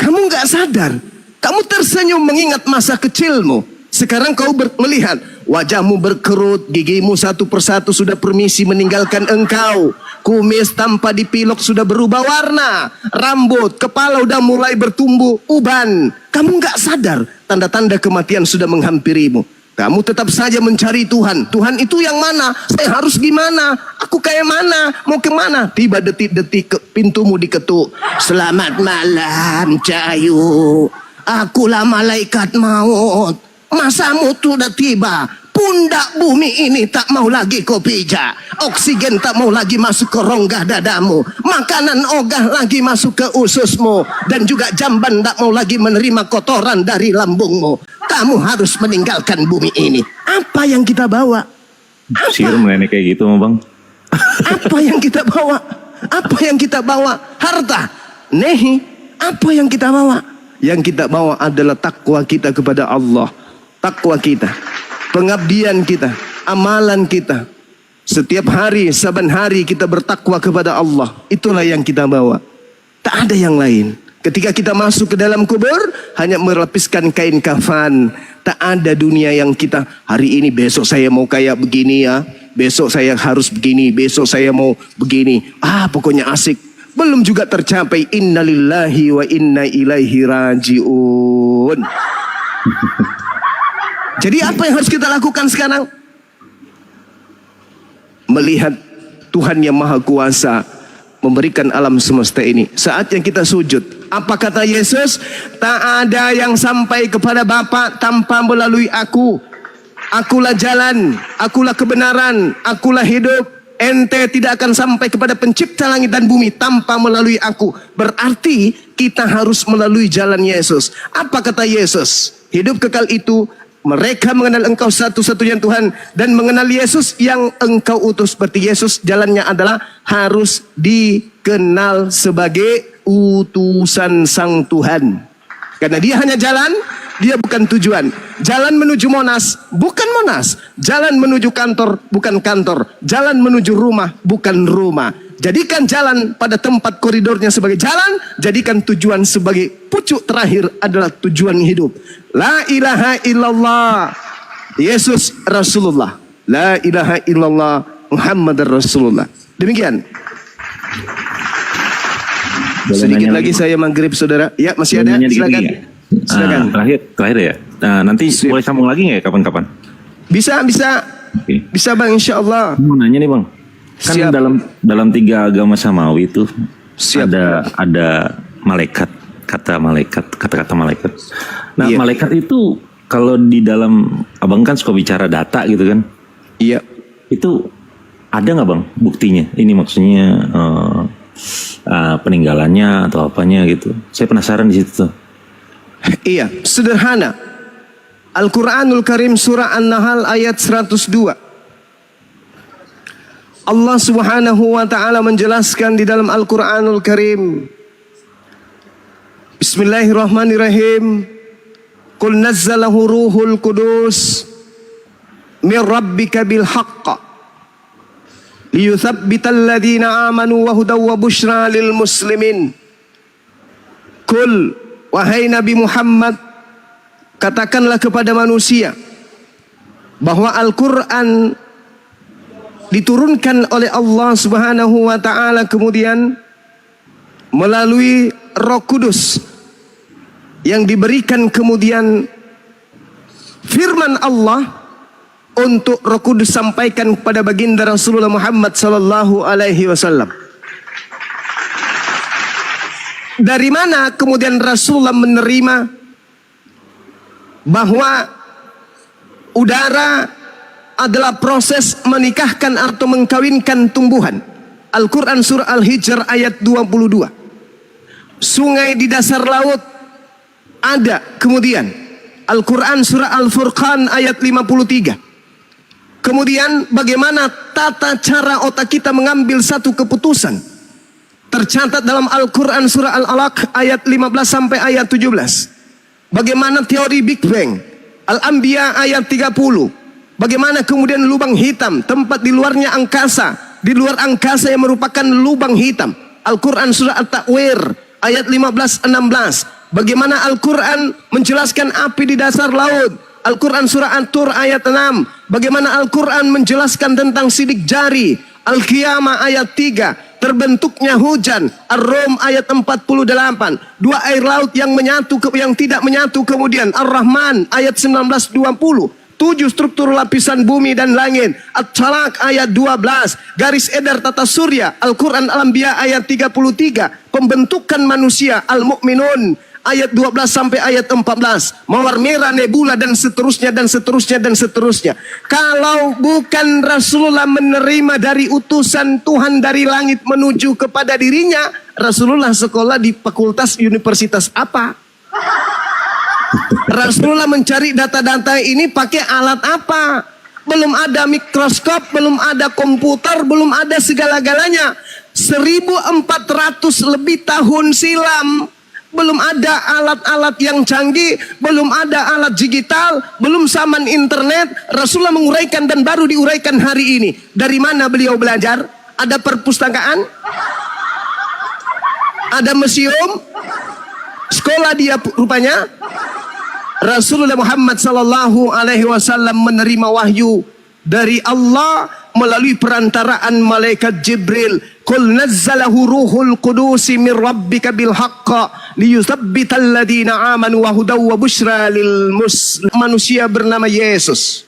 Kamu nggak sadar. Kamu tersenyum mengingat masa kecilmu. Sekarang kau melihat wajahmu berkerut, gigimu satu persatu sudah permisi meninggalkan engkau. Kumis tanpa dipilok sudah berubah warna. Rambut, kepala udah mulai bertumbuh uban. Kamu nggak sadar tanda-tanda kematian sudah menghampirimu. Kamu tetap saja mencari Tuhan. Tuhan itu yang mana? Saya harus gimana? Aku kayak mana? Mau kemana? Tiba detik-detik pintumu diketuk. Selamat malam Cahayu. Akulah malaikat maut. Masamu sudah tiba. Pundak bumi ini tak mau lagi kau pijak. Oksigen tak mau lagi masuk ke rongga dadamu. Makanan ogah lagi masuk ke ususmu. Dan juga jamban tak mau lagi menerima kotoran dari lambungmu. Kamu harus meninggalkan bumi ini. Apa yang kita bawa? Sihir menenek kayak gitu, Bang. Apa yang kita bawa? Apa yang kita bawa? Harta. Nehi. Apa yang kita bawa? Yang kita bawa adalah takwa kita kepada Allah. Takwa kita. Pengabdian kita. Amalan kita. Setiap hari, saban hari kita bertakwa kepada Allah. Itulah yang kita bawa. Tak ada yang lain. Ketika kita masuk ke dalam kubur, hanya melapiskan kain kafan. Tak ada dunia yang kita, hari ini, besok saya mau kayak begini ya. Besok saya harus begini, besok saya mau begini. Pokoknya asik. Belum juga tercapai. Innalillahi wa inna ilaihi raji'un. Jadi apa yang harus kita lakukan sekarang? Melihat Tuhan yang Maha Kuasa memberikan alam semesta ini. Saatnya kita sujud. Apa kata Yesus? Tak ada yang sampai kepada Bapa tanpa melalui aku. Akulah jalan, akulah kebenaran, akulah hidup. Ente tidak akan sampai kepada pencipta langit dan bumi tanpa melalui aku. Berarti kita harus melalui jalan Yesus. Apa kata Yesus? Hidup kekal itu mereka mengenal engkau satu-satunya Tuhan dan mengenal Yesus yang engkau utus. Berarti Yesus jalannya adalah harus dikenal sebagai utusan Sang Tuhan. Karena dia hanya jalan, dia bukan tujuan. Jalan menuju Monas, bukan Monas. Jalan menuju kantor, bukan kantor. Jalan menuju rumah, bukan rumah. Jadikan jalan pada tempat koridornya sebagai jalan. Jadikan tujuan sebagai pucuk terakhir adalah tujuan hidup. La ilaha illallah. Yesus Rasulullah. La ilaha illallah Muhammad Rasulullah. Demikian. Sedikit lagi saya maghrib saudara. Ya masih ada. Silakan. Silakan. Terakhir ya. Nanti boleh sambung lagi nggak kapan-kapan? Bisa. Okay. Bisa Bang, insya Allah. Mau nanya nih Bang. Kan Siap. dalam 3 agama samawi itu Siap. ada malaikat, kata-kata malaikat. Nah, Iya. malaikat itu kalau di dalam, Abang kan suka bicara data gitu kan? Iya. Itu ada nggak Bang buktinya? Ini maksudnya peninggalannya atau apanya gitu. Saya penasaran di situ tuh. Iya, sederhana. Al-Quranul Karim surah An-Nahl ayat 102. Allah Subhanahu wa taala menjelaskan di dalam Al-Quranul Karim. Bismillahirrahmanirrahim. Qul nazzalahu ruhul qudus min rabbika bil haqq liyuthabbital ladzina amanu wa hudaw wa busyra lil muslimin. Qul, wahai Nabi Muhammad, katakanlah kepada manusia bahwa Al-Quran diturunkan oleh Allah Subhanahu wa taala kemudian melalui Roh Kudus yang diberikan kemudian firman Allah untuk Roh Kudus sampaikan kepada baginda Rasulullah Muhammad sallallahu alaihi wasallam. Dari mana kemudian Rasulullah menerima bahwa udara adalah proses menikahkan atau mengkawinkan tumbuhan? Al-Quran surah Al-Hijr ayat 22. Sungai di dasar laut ada kemudian. Al-Quran surah Al-Furqan ayat 53. Kemudian bagaimana tata cara otak kita mengambil satu keputusan? Tercatat dalam Al-Quran surah Al-Alaq ayat 15 sampai ayat 17. Bagaimana teori Big Bang? Al-Anbiya ayat 30. Bagaimana kemudian lubang hitam, tempat di luarnya angkasa, di luar angkasa yang merupakan lubang hitam. Al-Quran surah At-Takwir ayat 15-16. Bagaimana Al-Quran menjelaskan api di dasar laut. Al-Quran surah At-Tur ayat 6. Bagaimana Al-Quran menjelaskan tentang sidik jari. Al-Qiyamah ayat 3. Terbentuknya hujan. Ar-Rum ayat 48. 2 air laut yang menyatu, yang tidak menyatu kemudian. Ar-Rahman ayat 19-20. 7 struktur lapisan bumi dan langit. At-Talaq ayat 12. Garis edar tata surya. Al-Quran Al-Anbiya ayat 33. Pembentukan manusia. Al-Mu'minun ayat 12 sampai ayat 14. Mawar merah, nebula dan seterusnya dan seterusnya dan seterusnya. Kalau bukan Rasulullah menerima dari utusan Tuhan dari langit menuju kepada dirinya, Rasulullah sekolah di fakultas universitas apa? Rasulullah mencari data-data ini pakai alat apa? Belum ada mikroskop, belum ada komputer, belum ada segala-galanya. 1400 lebih tahun silam. Belum ada alat-alat yang canggih, belum ada alat digital, belum zaman internet. Rasulullah menguraikan dan baru diuraikan hari ini. Dari mana beliau belajar? Ada perpustakaan? Ada museum? Sekolah dia rupanya. Rasulullah Muhammad sallallahu alaihi wasallam menerima wahyu dari Allah melalui perantaraan malaikat Jibril. Qul nazzalahu ruhul qudusi min rabbika bil haqqa liyuthabbital ladina amanu wa hudaw wa busyra lil manusia bernama Yesus.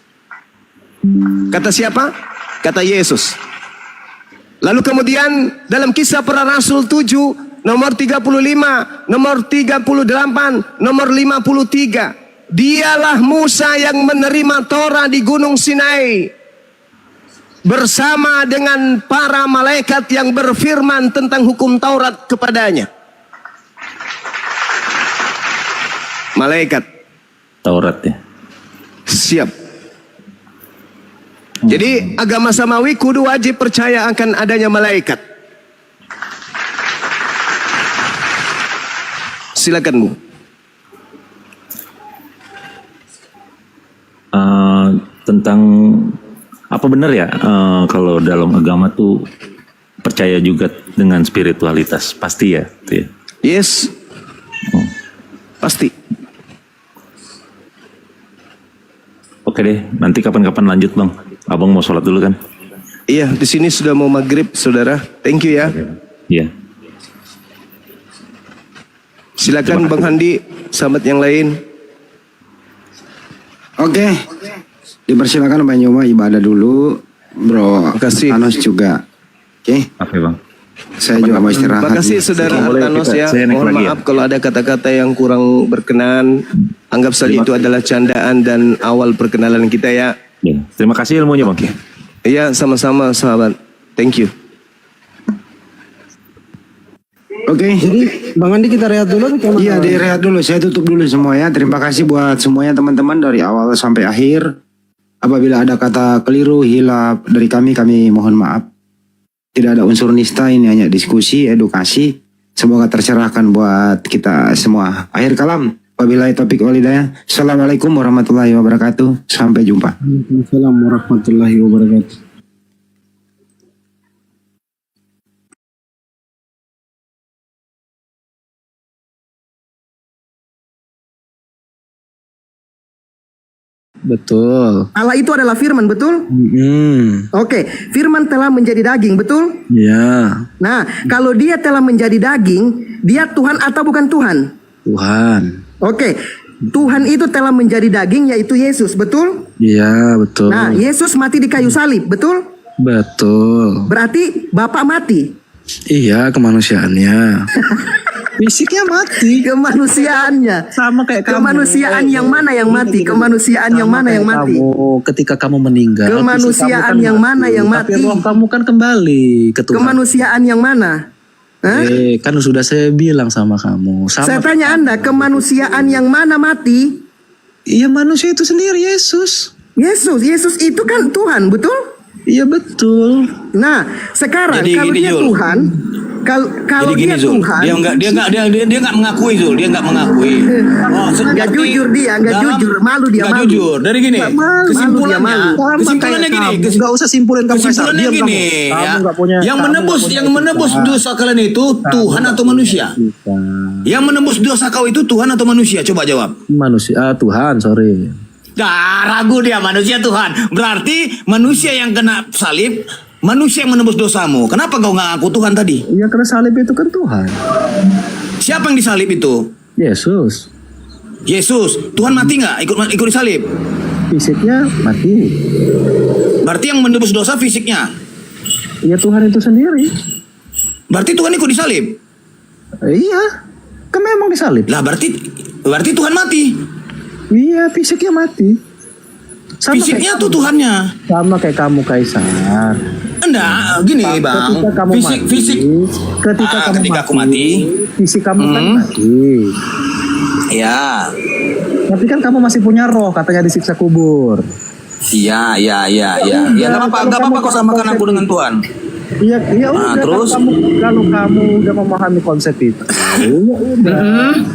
Kata siapa? Kata Yesus. Lalu kemudian dalam kisah para rasul 7 nomor 35, nomor 38, nomor 53, dialah Musa yang menerima Torah di Gunung Sinai bersama dengan para malaikat yang berfirman tentang hukum Taurat kepadanya. Malaikat Taurat ya. siap. Jadi agama samawi kudu wajib percaya akan adanya malaikat. Silakan Bu. Tentang apa benar ya kalau dalam agama tuh percaya juga dengan spiritualitas, pasti ya, tuh ya. Yes. Pasti. Oke deh, nanti kapan-kapan lanjut Bang. Abang mau sholat dulu kan? Iya, di sini sudah mau maghrib, saudara. Thank you ya. Iya. Silakan Bang Handi, sahabat yang lain. Oke. Dipersilakan Bang Yoma ibadah dulu. Bro Makasih. Thanos juga. Oke. Oke Bang. Saya juga mau istirahat. Terima kasih saudara Boleh, Thanos ya. saya naik Mohon lagi ya. maaf kalau ada kata-kata yang kurang berkenan. Anggap saja itu adalah candaan dan awal perkenalan kita ya. Ya. Terima kasih ilmunya Bang. Iya, sama-sama sahabat. Thank you. Oke. Jadi Bang Andi kita rehat dulu atau Iya, direhat dulu. Saya tutup dulu semua ya. Terima kasih buat semuanya teman-teman dari awal sampai akhir. Apabila ada kata keliru, hilaf dari kami mohon maaf. Tidak ada unsur nista, ini hanya diskusi, edukasi. Semoga tercerahkan buat kita semua. Akhir kalam. Wabillahi taufiq wal hidayah. Assalamualaikum warahmatullahi wabarakatuh. Sampai jumpa. Waalaikumsalam warahmatullahi wabarakatuh. Betul. Allah itu adalah firman, betul? Oke, firman telah menjadi daging, betul? Ya, Nah, kalau dia telah menjadi daging, dia Tuhan atau bukan Tuhan? Tuhan. Oke, Tuhan itu telah menjadi daging yaitu Yesus, betul? Ya, betul. Nah, Yesus mati di kayu salib, betul? Betul. Berarti Bapak mati. Iya, kemanusiaannya. Fisiknya mati. Kemanusiaannya. Sama kayak kamu. Kemanusiaan yang mana yang mati? Kemanusiaan yang mana yang mati? Kamu, ketika kamu meninggal. Kemanusiaan fisik kamu kan yang mana yang Tapi mati? roh kamu kan kembali ke Tuhan. Kemanusiaan yang mana? Hah? Kan sudah saya bilang sama kamu. Sama Saya tanya Anda, kemanusiaan yang mana mati? Iya, manusia itu sendiri, Yesus. Yesus itu kan Tuhan, betul? Iya, betul. Nah, sekarang Jadi kalau gini, dia Zul. Tuhan, kalau Jadi gini dia Zul, Tuhan, dia nggak mengakui Zul, dia nggak mengakui. Oh, nggak jujur dia, nggak dalam- jujur, malu dia, nggak malu. jujur. Dari gini, Nggak malu, kesimpulannya, malu dia, malu. kesimpulannya gini, Nggak usah simpulin kamu. kesimpulannya Kaisar. Diam gini, kamu. ya. Kamu nggak punya- Yang kamu menebus, nggak punya yang menebus etika. dosa kalian itu Tuhan atau manusia? Yang menebus dosa kau itu Tuhan atau manusia? Coba jawab. Manusia, Tuhan, sorry. Ragu dia manusia Tuhan. Berarti manusia yang kena salib, manusia yang menebus dosamu. Kenapa kau nggak ngaku Tuhan tadi? Iya, karena salib itu kan Tuhan. Siapa yang disalib itu? Yesus. Yesus. Tuhan mati nggak? Ikut disalib. Fisiknya mati. Berarti yang menebus dosa fisiknya. Iya, Tuhan itu sendiri. Berarti Tuhan ikut disalib. Iya, kan memang disalib. Lah berarti Tuhan mati. Iya, fisiknya mati. Sama Fisiknya kayak tuh kamu. Tuhannya. Sama kayak kamu, Kaisar. Enggak, gini bang. Ketika kamu Fisik, mati, fisik. ketika kamu ketika aku mati. fisik kamu kan mati. Ya, Tapi kan kamu masih punya roh, katanya disiksa kubur. iya. Ya nggak apa-apa kau samakan aku dengan Tuhan. Iya, iya Nah, udah. terus? Kalau kamu udah memahami konsep itu, ya udah.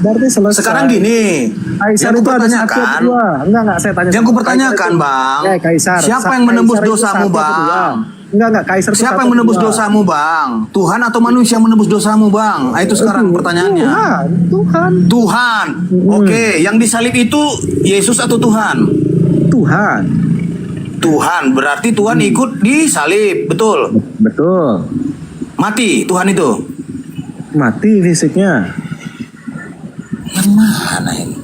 Berarti selesai. Sekarang gini, Kaisar yang itu ada satu kupertanyakan, atau dua. Enggak, saya tanya. yang kupertanyakan, Bang, Kaisar. siapa yang menembus Kaisar itu dosamu, satu atau dua? Bang? Enggak, Kaisar itu Siapa satu yang atau menebus dua? dosamu, Bang? Tuhan atau manusia yang menebus dosamu, Bang? Nah, itu sekarang pertanyaannya. Tuhan. Tuhan. Oke, yang disalib itu Yesus atau Tuhan? Tuhan. Tuhan, berarti Tuhan ikut disalib, betul? Betul. Mati Tuhan itu. Mati fisiknya. Yang mana ini?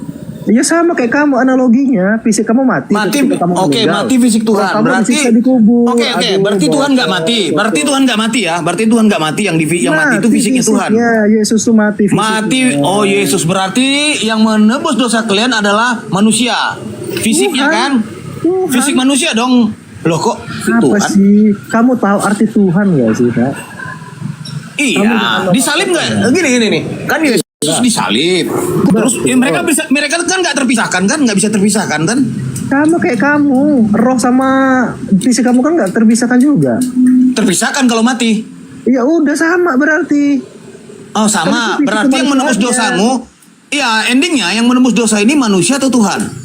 Iya sama kayak kamu analoginya, fisik kamu mati. Mati, ketika kamu oke, meninggal. mati fisik Kalau Tuhan. kamu Berarti disiksa di kubur. Oke, Aduh, berarti Tuhan nggak bocor, mati. bocor. Berarti Tuhan nggak mati ya. Berarti Tuhan nggak mati, yang mati itu fisiknya Tuhan. Yesus tuh mati fisiknya. Mati, oh Yesus, berarti yang menebus dosa kalian adalah manusia. Fisiknya Tuhan. kan? Tuhan. Fisik manusia dong. Loh kok Apa Tuhan? sih? Kamu tahu arti Tuhan gak sih, Kak? Iya, disalib nggak? Gini nih, kan Yesus disalib. Terus mereka kan nggak terpisahkan kan? Nggak bisa terpisahkan kan? Kamu kayak kamu, roh sama fisik kamu kan nggak terpisahkan juga. Terpisahkan kalau mati. Ya udah sama berarti. Oh sama, Kan itu berarti yang menebus kemanusiaannya. dosamu, iya endingnya yang menebus dosa ini manusia atau Tuhan?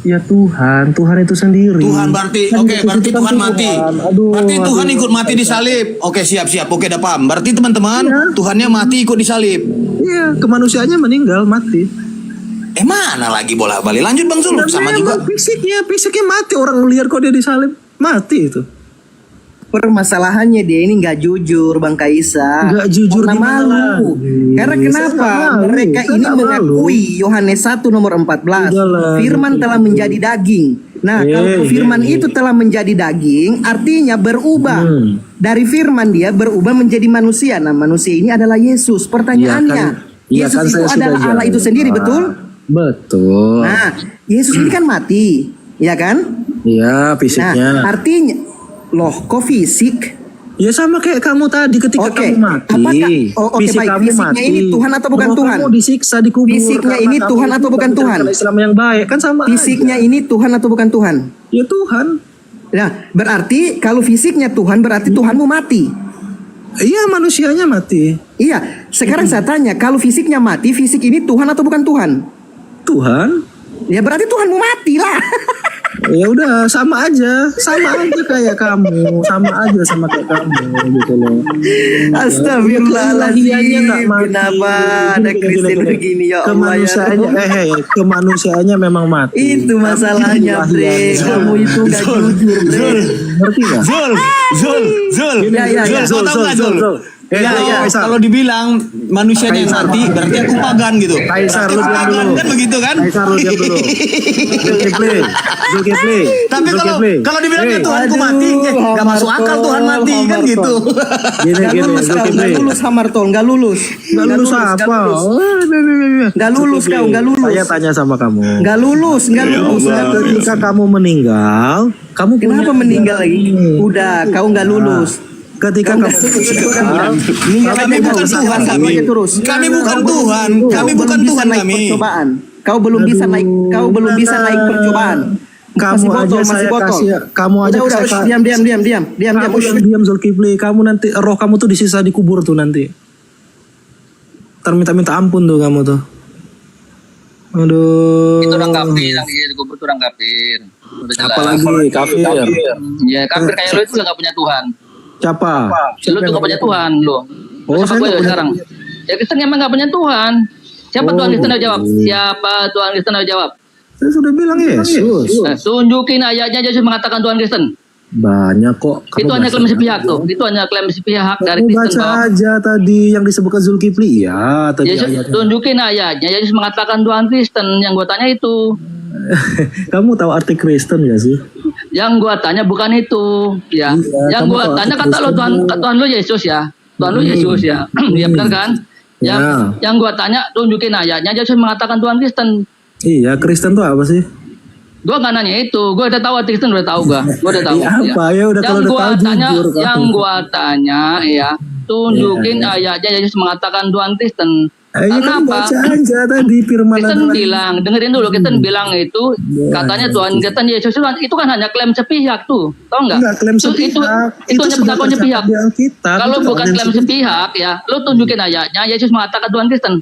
Ya Tuhan itu sendiri. Tuhan berarti, Kan oke, Yesus berarti itu kan Tuhan mati. Aduh, Berarti Tuhan aduh. ikut mati disalib. Oke siap, oke udah paham. Berarti teman-teman, Iya. Tuhannya mati ikut disalib. Iya, kemanusiaannya meninggal, mati. Mana lagi bola balik? Lanjut Bang Zul, sama juga. Fisiknya mati, orang liar kok dia disalib, mati itu. Permasalahannya dia ini nggak jujur, Bang Kaisar. Nggak jujur Karena di mana malu. lagi? Karena Saya kenapa? nggak malu, Mereka saya ini nggak mengakui Yohanes 1 nomor 14. Udahlah. Firman telah menjadi daging. Nah, kalau firman itu telah menjadi daging, artinya berubah. Dari firman dia berubah menjadi manusia. Nah, manusia ini adalah Yesus. Pertanyaannya, Iya Yesus kan, itu saya sudah adalah Allah itu jawab. sendiri, betul? Betul. Nah, Yesus ini kan mati, ya kan? Iya, Nah, artinya, loh, kok fisik? Ya sama kayak kamu tadi ketika Oke, kamu mati. apakah- oke, fisik baik. kamu Fisiknya mati. ini Tuhan atau bukan Roh Tuhan? Kamu disiksa di kubur. Fisiknya karena ini kamu Tuhan atau bukan Tuhan? menjalankan Islam yang baik kan sama. Fisiknya aja. ini Tuhan atau bukan Tuhan? Ya Tuhan. Nah, berarti kalau fisiknya Tuhan berarti Tuhanmu mati. Iya manusianya mati. Iya, sekarang saya tanya, kalau fisiknya mati, fisik ini Tuhan atau bukan Tuhan? Tuhan. Ya berarti Tuhanmu mati lah. Ya udah sama aja kayak kamu, sama aja sama kayak kamu gitu loh. Astagfirullahaladzim. Kelahiannya nggak mati. Kenapa ada Kristen begini ya Allah ya Kemanusiaannya, Rob? kemanusiaannya memang mati. Itu masalahnya, Bre. Kamu itu gak jujur, Bre. Ngerti nggak? Zul, Ya. Zul, kau tahu nggak Zul? Kalau dibilang manusia yang mati, berarti aku pagan gitu. Kaisar, Berarti lu aku diam pagan dulu. kan begitu kan? Kaisar lu diam dulu. Zulkifli. Tapi kalau dibilangnya Tuhanku mati, nggak masuk akal Tuhan mati kan gitu. Gak lulus kau, gak lulus Hamartol, gak lulus. Nggak lulus apa? Gak lulus kau, gak lulus. Saya tanya sama kamu. Gak lulus, gak lulus. Ketika kamu meninggal, kamu punya Kenapa meninggal lagi? Udah, kau gak lulus. Ketika Kau kamu Kami bukan Tuhan kami. Kami bukan Tuhan. Kami bukan Tuhan kami. Percobaan. Kau belum bisa naik. Kau belum bisa naik percobaan. kamu aja saya kasih, kamu aja Udah, saya diam. kamu yang diam Zulkifli, kamu nanti roh kamu tuh disisa di kubur tuh nanti. Minta ampun tuh kamu tuh. Aduh. Itu orang kafir, yang di kubur itu orang kafir. Udah jelas. Apalagi kafir. Ya kafir kayak lo itu gak punya Tuhan. Siapa? Lo tuh gak punya Tuhan lo. Oh, Siapa saya gue nggak punya sekarang? Ya Kristen emang gak punya Tuhan. Siapa Tuhan Kristen yang jawab? Siapa Tuhan Kristen yang jawab? Saya sudah bilang Yesus. Nah, tunjukin ayatnya Yesus mengatakan Tuhan Kristen. Banyak kok. Itu hanya klaim sepihak tuh. Itu hanya klaim sepihak dari Kamu Kristen. baca aja tadi yang disebutkan Zulkifli. Ya, tadi Yesus ayatnya. tunjukin ayatnya. Yesus mengatakan Tuhan Kristen. Yang gue tanya itu. Kamu tahu arti Kristen gak sih? Yang gue tanya bukan itu, ya. Iya, Yang kamu gue tahu tanya arti kata lo Kristen Tuhan lo Yesus ya. Tuhan lo Yesus ya. Iya benar kan? Yang gue tanya tunjukin ayatnya Yesus mengatakan Tuhan Kristen. Iya, Kristen tuh apa sih? Gue gak nanya itu, gue udah tahu arti Kristen, udah tahu gue udah tahu. Ya, apa ya udah kalau udah tahu jujur kamu. Yang gue tanya ya, tunjukin ayatnya Yesus mengatakan Tuhan Kristen. Ayo Karena kan apa? baca aja tadi firman Kristen adalah- bilang, dengerin dulu, Kristen bilang itu katanya Tuhan Kristen Yesus itu kan hanya klaim sepihak tuh, tau nggak? Enggak klaim Itu sepihak. hanya sudah pengakuan sepihak. tercatat di Alkitab. Kalau Itu bukan klaim klaim sepihak ya, lu tunjukin ayatnya Yesus mengatakan Tuhan Kristen.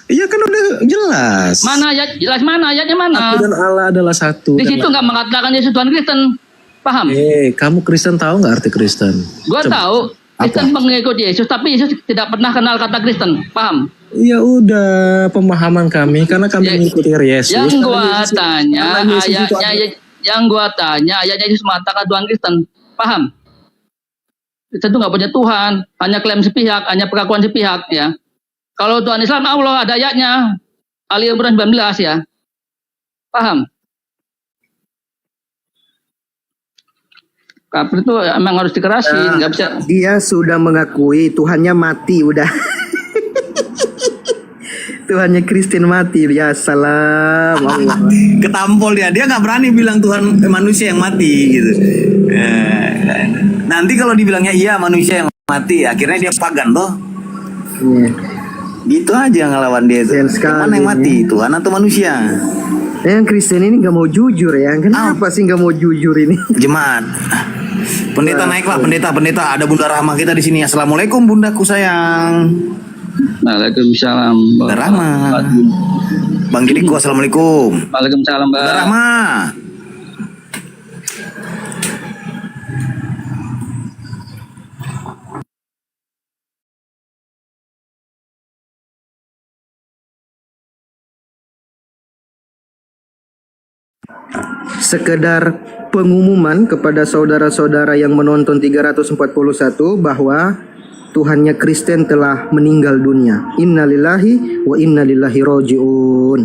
Iya kan udah jelas. Mana ayat? Jelas mana ayatnya mana? Aku dan Allah adalah satu. Di situ nggak mengatakan Yesus Tuhan Kristen, paham? Kamu Kristen tahu nggak arti Kristen? Gua tahu Kristen pengikut Yesus, tapi Yesus tidak pernah kenal kata Kristen, paham? Ya udah pemahaman kami karena kami mengikuti Yesus. Yang Karena gua Yesus- tanya karena Yesus itu ayatnya Yesus mengatakan Tuhan Kristen, paham? Kristen itu nggak punya Tuhan, hanya klaim sepihak, hanya pengakuan sepihak ya. Kalau Tuhan Islam Allah ada ayatnya, Ali Imran 19 ya, paham? Kafir itu emang harus dikerasin, nggak bisa. Dia sudah mengakui Tuhannya mati udah. Tuhannya Kristen mati ya salam Allah. Ketampol dia nggak berani bilang Tuhan manusia yang mati gitu. Nanti kalau dibilangnya iya manusia yang mati, akhirnya dia pagan toh. Iya. Gitu aja ngelawan dia tuh. Kasian Yang sekali mana yang mati, ini. Tuhan atau manusia? Yang Kristen ini nggak mau jujur ya. Kenapa sih nggak mau jujur ini? Jemaat. Pendeta naik Pak, pendeta. Ada Bunda Rahma kita di sini. Assalamualaikum bundaku sayang. Waalaikumsalam. Bunda Rahma. Bang Jericho, assalamualaikum. Waalaikumsalam, Mbak. Bunda Rahma. Sekedar pengumuman kepada saudara-saudara yang menonton 341 bahwa Tuhannya Kristen telah meninggal dunia. Innalillahi wa innalillahi roji'un.